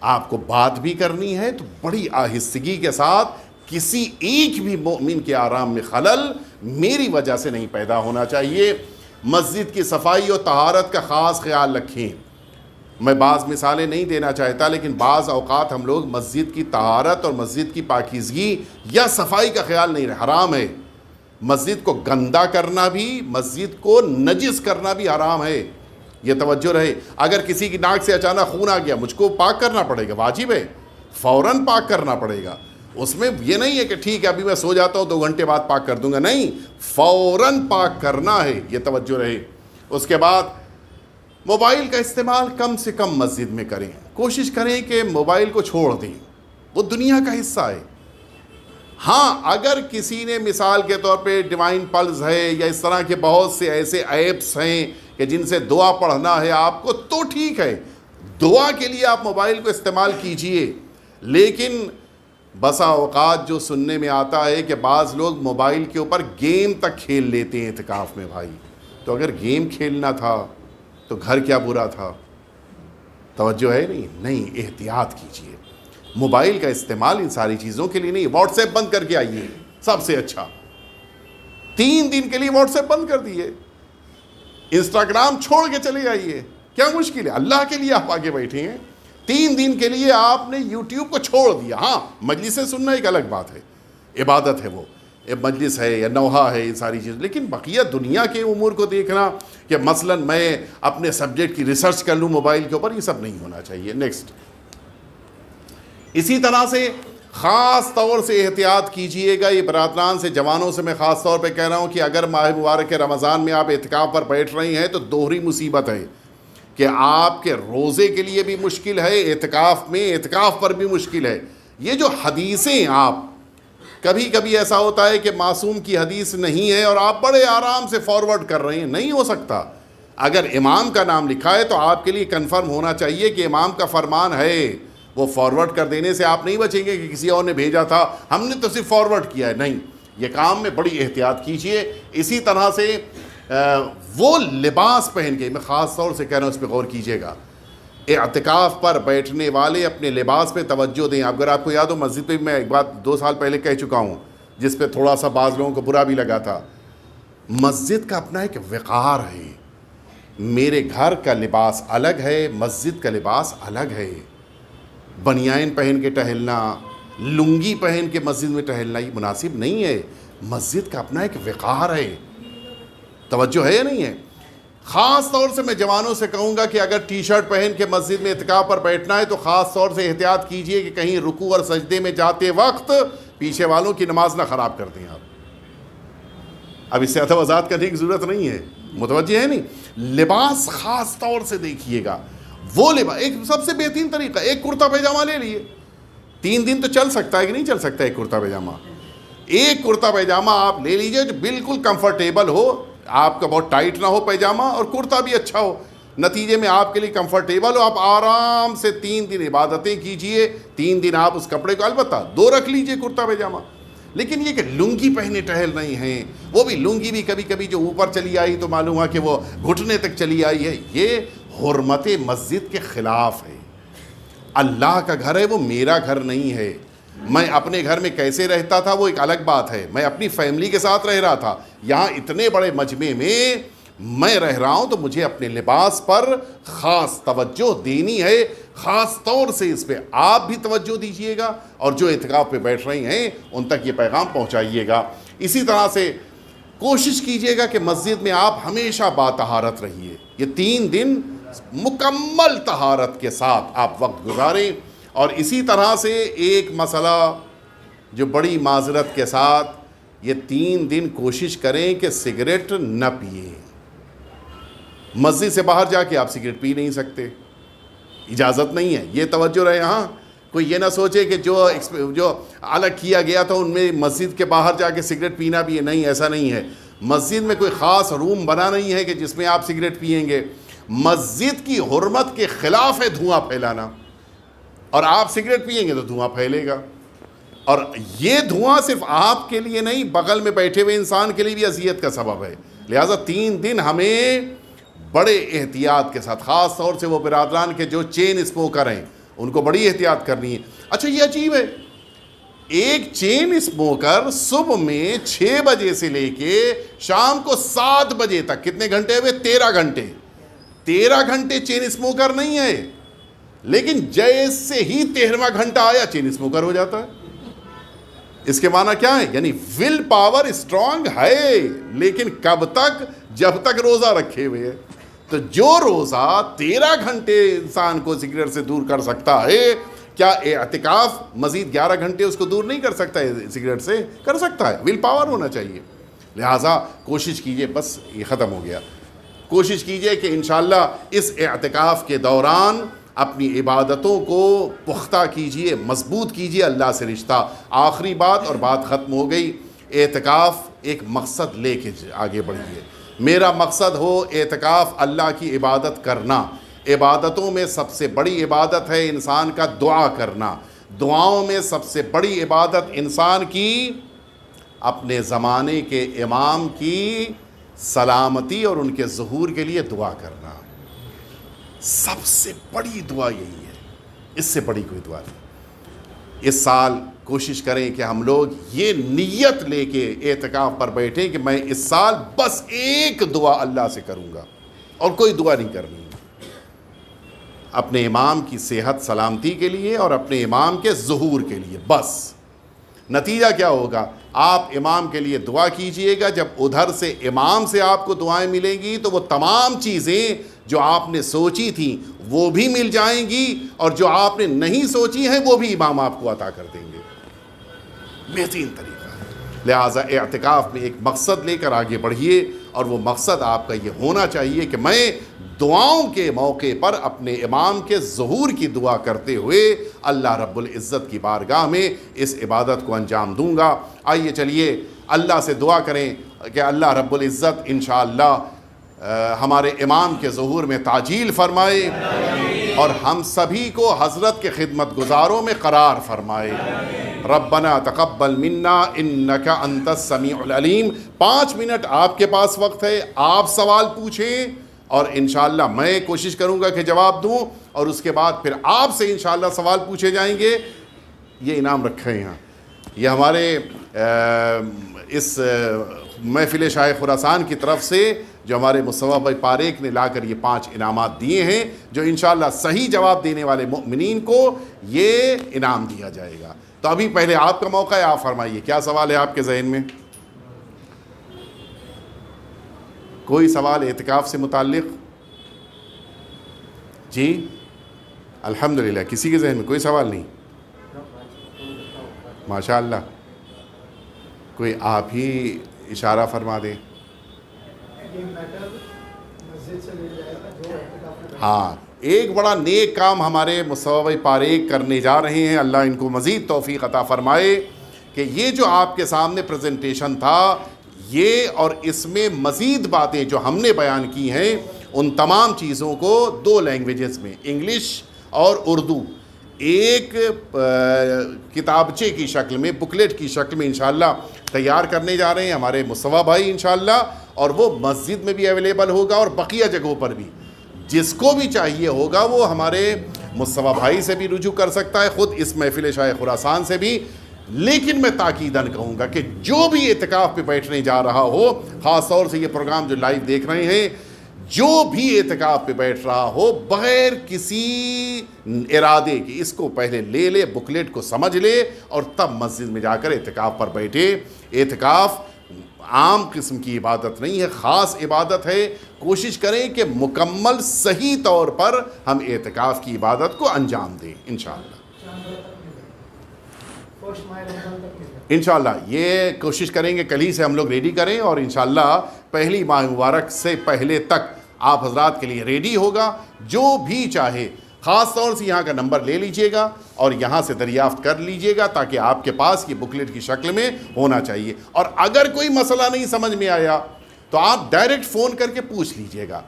آپ کو بات بھی کرنی ہے تو بڑی آہستگی کے ساتھ، کسی ایک بھی مومن کے آرام میں خلل میری وجہ سے نہیں پیدا ہونا چاہیے۔ مسجد کی صفائی اور طہارت کا خاص خیال رکھیں۔ میں بعض مثالیں نہیں دینا چاہتا لیکن بعض اوقات ہم لوگ مسجد کی طہارت اور مسجد کی پاکیزگی یا صفائی کا خیال نہیں رکھتے، حرام ہے۔ مسجد کو گندا کرنا بھی، مسجد کو نجس کرنا بھی حرام ہے، یہ توجہ رہے۔ اگر کسی کی ناک سے اچانک خون آ گیا، مجھ کو پاک کرنا پڑے گا، واجب ہے، فوراً پاک کرنا پڑے گا۔ اس میں یہ نہیں ہے کہ ٹھیک ہے ابھی میں سو جاتا ہوں 2 گھنٹے بعد پاک کر دوں گا، نہیں، فوراً پاک کرنا ہے، یہ توجہ رہے۔ اس کے بعد موبائل کا استعمال کم سے کم مسجد میں کریں، کوشش کریں کہ موبائل کو چھوڑ دیں، وہ دنیا کا حصہ ہے۔ ہاں، اگر کسی نے مثال کے طور پہ ڈیوائن پلز ہے یا اس طرح کے بہت سے ایسے ایپس ہیں کہ جن سے دعا پڑھنا ہے آپ کو، تو ٹھیک ہے، دعا کے لیے آپ موبائل کو استعمال کیجئے۔ لیکن بسا اوقات جو سننے میں آتا ہے کہ بعض لوگ موبائل کے اوپر گیم تک کھیل لیتے ہیں اعتکاف میں۔ بھائی، تو اگر گیم کھیلنا تھا تو گھر کیا برا تھا؟ توجہ ہے نہیں، احتیاط کیجئے۔ موبائل کا استعمال ان ساری چیزوں کے لیے نہیں۔ واٹس ایپ بند کر کے آئیے، سب سے اچھا، 3 دن کے لیے واٹس ایپ بند کر دیے، انسٹاگرام چھوڑ کے چلے آئیے، کیا مشکل ہے؟ اللہ کے لیے آپ آگے بیٹھے ہیں، 3 دن کے لیے آپ نے یوٹیوب کو چھوڑ دیا۔ ہاں، مجلسیں سننا ایک الگ بات ہے، عبادت ہے، وہ مجلس ہے یا نوحہ ہے، یہ ساری چیز، لیکن بقیہ دنیا کے امور کو دیکھنا کہ مثلا میں اپنے سبجیکٹ کی ریسرچ کر لوں موبائل کے اوپر، یہ سب نہیں ہونا چاہیے۔ نیکسٹ، اسی طرح سے خاص طور سے احتیاط کیجئے گا، یہ برادران سے، جوانوں سے میں خاص طور پہ کہہ رہا ہوں کہ اگر ماہ مبارک رمضان میں آپ اعتکاف پر بیٹھ رہے ہیں تو دوہری مصیبت ہے کہ آپ کے روزے کے لیے بھی مشکل ہے، اعتکاف پر بھی مشکل ہے۔ یہ جو حدیثیں، آپ کبھی کبھی ایسا ہوتا ہے کہ معصوم کی حدیث نہیں ہے اور آپ بڑے آرام سے فارورڈ کر رہے ہیں، نہیں ہو سکتا۔ اگر امام کا نام لکھا ہے تو آپ کے لیے کنفرم ہونا چاہیے کہ امام کا فرمان ہے، وہ فارورڈ کر دینے سے آپ نہیں بچیں گے کہ کسی اور نے بھیجا تھا، ہم نے تو صرف فارورڈ کیا ہے، نہیں، یہ کام میں بڑی احتیاط کیجئے۔ اسی طرح سے وہ لباس پہن کے، میں خاص طور سے کہہ رہا ہوں، اس پہ غور کیجئے گا، اعتکاف پر بیٹھنے والے اپنے لباس پہ توجہ دیں۔ اگر آپ کو یاد ہو، مسجد پہ میں ایک بات 2 سال پہلے کہہ چکا ہوں جس پہ تھوڑا سا بعض لوگوں کو برا بھی لگا تھا، مسجد کا اپنا ایک وقار ہے، میرے گھر کا لباس الگ ہے، مسجد کا لباس الگ ہے۔ بنیان پہن کے ٹہلنا، لنگی پہن کے مسجد میں ٹہلنا یہ مناسب نہیں ہے۔ مسجد کا اپنا ایک وقار ہے، توجہ ہے یا نہیں ہے؟ خاص طور سے میں جوانوں سے کہوں گا کہ اگر ٹی شرٹ پہن کے مسجد میں اعتکاف پر بیٹھنا ہے تو خاص طور سے احتیاط کیجئے کہ کہیں رکوع اور سجدے میں جاتے وقت پیچھے والوں کی نماز نہ خراب کر دیں آپ۔ اب اس سے زیادہ وضاحت کرنے کی ضرورت نہیں ہے، متوجہ ہے نہیں؟ لباس خاص طور سے دیکھیے گا، وہ لباس ایک سب سے بہترین طریقہ، ایک کرتا پیجامہ لے لیے، 3 دن تو چل سکتا ہے کہ نہیں چل سکتا ایک کرتا پیجامہ؟ ایک کرتا پیجامہ آپ لے لیجئے جو بالکل کمفرٹیبل ہو، آپ کا بہت ٹائٹ نہ ہو پیجامہ اور کرتا بھی اچھا ہو، نتیجے میں آپ کے لیے کمفرٹیبل ہو، آپ آرام سے 3 دن عبادتیں کیجئے۔ 3 دن آپ اس کپڑے کو البتہ 2 رکھ لیجئے کرتا پیجامہ، لیکن یہ کہ لنگی پہنے ٹہل نہیں ہیں، وہ بھی لنگی بھی کبھی کبھی جو اوپر چلی آئی تو معلوم ہے کہ وہ گھٹنے تک چلی آئی ہے، یہ حرمت مسجد کے خلاف ہے۔ اللہ کا گھر ہے، وہ میرا گھر نہیں ہے۔ میں اپنے گھر میں کیسے رہتا تھا وہ ایک الگ بات ہے، میں اپنی فیملی کے ساتھ رہ رہا تھا، یہاں اتنے بڑے مجمع میں میں رہ رہا ہوں تو مجھے اپنے لباس پر خاص توجہ دینی ہے، خاص طور سے اس پہ آپ بھی توجہ دیجئے گا اور جو اعتکاف پہ بیٹھ رہی ہیں ان تک یہ پیغام پہنچائیے گا۔ اسی طرح سے کوشش کیجئے گا کہ مسجد میں آپ ہمیشہ باطہارت رہیے، یہ 3 دن مکمل طہارت کے ساتھ آپ وقت گزاریں۔ اور اسی طرح سے ایک مسئلہ جو بڑی معذرت کے ساتھ، یہ 3 دن کوشش کریں کہ سگریٹ نہ پئیں۔ مسجد سے باہر جا کے آپ سگریٹ پی نہیں سکتے، اجازت نہیں ہے، یہ توجہ رہے۔ ہاں کوئی یہ نہ سوچے کہ جو الگ کیا گیا تھا ان میں مسجد کے باہر جا کے سگریٹ پینا بھی ہے، نہیں، ایسا نہیں ہے۔ مسجد میں کوئی خاص روم بنا نہیں ہے کہ جس میں آپ سگریٹ پئیں گے۔ مسجد کی حرمت کے خلاف ہے دھواں پھیلانا، اور آپ سگریٹ پئیں گے تو دھواں پھیلے گا، اور یہ دھواں صرف آپ کے لیے نہیں بغل میں بیٹھے ہوئے انسان کے لیے بھی اذیت کا سبب ہے۔ لہٰذا 3 دن ہمیں بڑے احتیاط کے ساتھ، خاص طور سے وہ برادران کے جو چین اسموکر ہیں ان کو بڑی احتیاط کرنی ہے۔ اچھا یہ عجیب ہے، ایک چین اسموکر صبح میں 6 بجے سے لے کے شام کو 7 بجے تک، کتنے گھنٹے ہوئے؟ 13 گھنٹے 13 گھنٹے چین اسموکر نہیں ہے، لیکن جیسے ہی 13واں گھنٹہ آیا چین اسموکر ہو جاتا ہے۔ اس کے معنی کیا ہے؟ یعنی ول پاور اسٹرانگ ہے، لیکن کب تک؟ جب تک روزہ رکھے ہوئے ہے۔ تو جو روزہ 13 گھنٹے انسان کو سگریٹ سے دور کر سکتا ہے، کیا اعتکاف مزید 11 گھنٹے اس کو دور نہیں کر سکتا ہے؟ سگریٹ سے کر سکتا ہے، ول پاور ہونا چاہیے۔ لہٰذا کوشش کیجئے، بس یہ ختم ہو گیا، کوشش کیجئے کہ انشاءاللہ اس اعتکاف کے دوران اپنی عبادتوں کو پختہ کیجئے، مضبوط کیجئے، اللہ سے رشتہ۔ آخری بات، اور بات ختم ہو گئی، اعتکاف ایک مقصد لے کے آگے بڑھیے۔ میرا مقصد ہو اعتکاف اللہ کی عبادت کرنا۔ عبادتوں میں سب سے بڑی عبادت ہے انسان کا دعا کرنا، دعاؤں میں سب سے بڑی عبادت انسان کی اپنے زمانے کے امام کی سلامتی اور ان کے ظہور کے لیے دعا کرنا، سب سے بڑی دعا یہی ہے، اس سے بڑی کوئی دعا نہیں۔ اس سال کوشش کریں کہ ہم لوگ یہ نیت لے کے اعتکاف پر بیٹھیں کہ میں اس سال بس ایک دعا اللہ سے کروں گا اور کوئی دعا نہیں کرنی، اپنے امام کی صحت سلامتی کے لیے اور اپنے امام کے ظہور کے لیے بس۔ نتیجہ کیا ہوگا؟ آپ امام کے لیے دعا کیجئے گا، جب ادھر سے امام سے آپ کو دعائیں ملیں گی تو وہ تمام چیزیں جو آپ نے سوچی تھیں وہ بھی مل جائیں گی، اور جو آپ نے نہیں سوچی ہیں وہ بھی امام آپ کو عطا کر دیں گے۔ بہترین طریقہ ہے۔ لہٰذا اعتکاف میں ایک مقصد لے کر آگے بڑھیے، اور وہ مقصد آپ کا یہ ہونا چاہیے کہ میں دعاؤں کے موقع پر اپنے امام کے ظہور کی دعا کرتے ہوئے اللہ رب العزت کی بارگاہ میں اس عبادت کو انجام دوں گا۔ آئیے چلیے اللہ سے دعا کریں کہ اللہ رب العزت انشاءاللہ ہمارے امام کے ظہور میں تعجیل فرمائے اور ہم سبھی کو حضرت کے خدمت گزاروں میں قرار فرمائے۔ ربنا تقبل منا انک انت السمیع العلیم۔ 5 منٹ آپ کے پاس وقت ہے، آپ سوال پوچھیں اور انشاءاللہ میں کوشش کروں گا کہ جواب دوں، اور اس کے بعد پھر آپ سے انشاءاللہ سوال پوچھے جائیں گے۔ یہ انعام رکھا ہے یہاں، یہ ہمارے اس محفل شاہ خراسان کی طرف سے جو ہمارے مصطفیٰ بھائی پاریک نے لا کر یہ 5 انعامات دیے ہیں، جو انشاءاللہ صحیح جواب دینے والے مؤمنین کو یہ انعام دیا جائے گا۔ تو ابھی پہلے آپ کا موقع ہے، آپ فرمائیے کیا سوال ہے آپ کے ذہن میں؟ کوئی سوال اعتکاف سے متعلق؟ جی الحمدللہ، کسی کے ذہن میں کوئی سوال نہیں؟ ماشاء اللہ، کوئی آپ ہی اشارہ فرما دیں۔ ہاں، ایک بڑا نیک کام ہمارے مصطفیٰ بھائی پاریک کرنے جا رہے ہیں، اللہ ان کو مزید توفیق عطا فرمائے کہ یہ جو آپ کے سامنے پریزنٹیشن تھا، یہ اور اس میں مزید باتیں جو ہم نے بیان کی ہیں، ان تمام چیزوں کو 2 لینگویجز میں، انگلش اور اردو، ایک کتابچے کی شکل میں، بکلیٹ کی شکل میں انشاءاللہ تیار کرنے جا رہے ہیں ہمارے مصطفیٰ بھائی انشاءاللہ، اور وہ مسجد میں بھی اویلیبل ہوگا اور بقیہ جگہوں پر بھی۔ جس کو بھی چاہیے ہوگا وہ ہمارے مصطفیٰ بھائی سے بھی رجوع کر سکتا ہے، خود اس محفل شاہ خراسان سے بھی۔ لیکن میں تاکیداً کہوں گا کہ جو بھی اعتکاف پہ بیٹھنے جا رہا ہو، خاص طور سے یہ پروگرام جو لائیو دیکھ رہے ہیں، جو بھی اعتکاف پہ بیٹھ رہا ہو، بغیر کسی ارادے کہ اس کو پہلے لے لے، بکلیٹ کو سمجھ لے اور تب مسجد میں جا کر اعتکاف پر بیٹھے۔ اعتکاف عام قسم کی عبادت نہیں ہے، خاص عبادت ہے۔ کوشش کریں کہ مکمل صحیح طور پر ہم اعتکاف کی عبادت کو انجام دیں انشاءاللہ۔ انشاءاللہ یہ کوشش کریں گے کل ہی سے ہم لوگ ریڈی کریں، اور انشاءاللہ پہلی ماہ مبارک سے پہلے تک آپ حضرات کے لیے ریڈی ہوگا۔ جو بھی چاہے خاص طور سے یہاں کا نمبر لے لیجئے گا اور یہاں سے دریافت کر لیجئے گا، تاکہ آپ کے پاس یہ بکلیٹ کی شکل میں ہونا چاہیے۔ اور اگر کوئی مسئلہ نہیں سمجھ میں آیا تو آپ ڈائریکٹ فون کر کے پوچھ لیجئے گا۔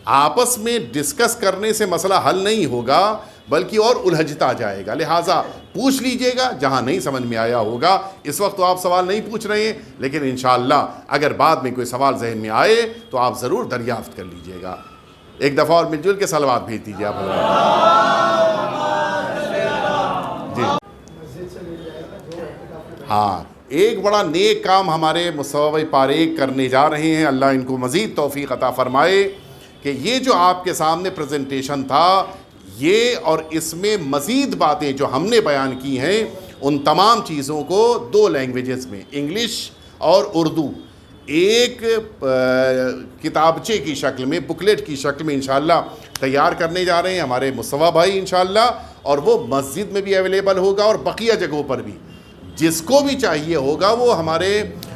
آپس میں ڈسکس کرنے سے مسئلہ حل نہیں ہوگا بلکہ اور الجھتا جائے گا، لہٰذا پوچھ لیجئے گا جہاں نہیں سمجھ میں آیا ہوگا۔ اس وقت تو آپ سوال نہیں پوچھ رہے ہیں، لیکن انشاءاللہ اگر بعد میں کوئی سوال ذہن میں آئے تو آپ ضرور دریافت کر لیجئے گا۔ ایک دفعہ اور مل جل کے صلوات بھیج دیجئے آپ حضرات۔ جی ہاں، ایک بڑا نیک کام ہمارے مصطفیٰ بھائی پاریک کرنے جا رہے ہیں، اللہ ان کو مزید توفیق عطا فرمائے کہ یہ جو آپ کے سامنے پریزنٹیشن تھا، یہ اور اس میں مزید باتیں جو ہم نے بیان کی ہیں، ان تمام چیزوں کو 2 لینگویجز میں، انگلش اور اردو، ایک کتابچے کی شکل میں، بکلیٹ کی شکل میں انشاءاللہ تیار کرنے جا رہے ہیں ہمارے مصطفیٰ بھائی انشاءاللہ، اور وہ مسجد میں بھی اویلیبل ہوگا اور بقیہ جگہوں پر بھی۔ جس کو بھی چاہیے ہوگا وہ ہمارے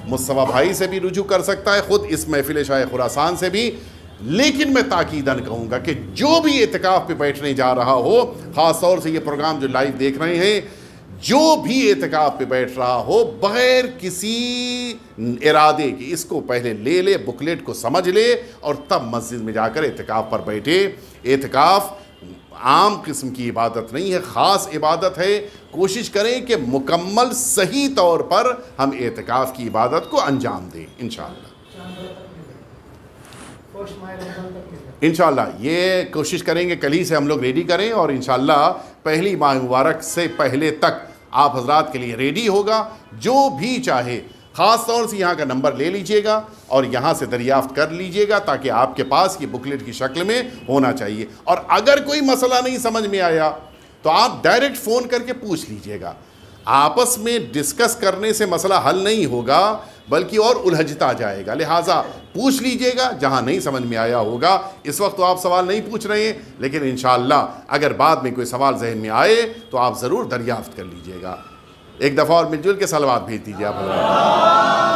مصطفیٰ بھائی سے بھی رجوع کر سکتا ہے، خود اس محفل شاہ خراسان سے بھی۔ لیکن میں تاکیداً کہوں گا کہ جو بھی اعتکاف پہ بیٹھنے جا رہا ہو، خاص طور سے یہ پروگرام جو لائیو دیکھ رہے ہیں، جو بھی اعتکاف پہ بیٹھ رہا ہو، بغیر کسی ارادے کہ اس کو پہلے لے لے، بکلیٹ کو سمجھ لے اور تب مسجد میں جا کر اعتکاف پر بیٹھے۔ اعتکاف عام قسم کی عبادت نہیں ہے، خاص عبادت ہے۔ کوشش کریں کہ مکمل صحیح طور پر ہم اعتکاف کی عبادت کو انجام دیں انشاءاللہ۔ انشاءاللہ یہ کوشش کریں گے کل ہی سے ہم لوگ ریڈی کریں، اور انشاءاللہ پہلی ماہ مبارک سے پہلے تک آپ حضرات کے لیے ریڈی ہوگا۔ جو بھی چاہے خاص طور سے یہاں کا نمبر لے لیجئے گا اور یہاں سے دریافت کر لیجئے گا، تاکہ آپ کے پاس یہ بکلیٹ کی شکل میں ہونا چاہیے۔ اور اگر کوئی مسئلہ نہیں سمجھ میں آیا تو آپ ڈائریکٹ فون کر کے پوچھ لیجئے گا۔ آپس میں ڈسکس کرنے سے مسئلہ حل نہیں ہوگا بلکہ اور الجھتا جائے گا، لہٰذا پوچھ لیجئے گا جہاں نہیں سمجھ میں آیا ہوگا۔ اس وقت تو آپ سوال نہیں پوچھ رہے ہیں، لیکن انشاءاللہ اگر بعد میں کوئی سوال ذہن میں آئے تو آپ ضرور دریافت کر لیجئے گا۔ ایک دفعہ اور مل جل کے صلوات بھیج دیجئے آپ حضرات۔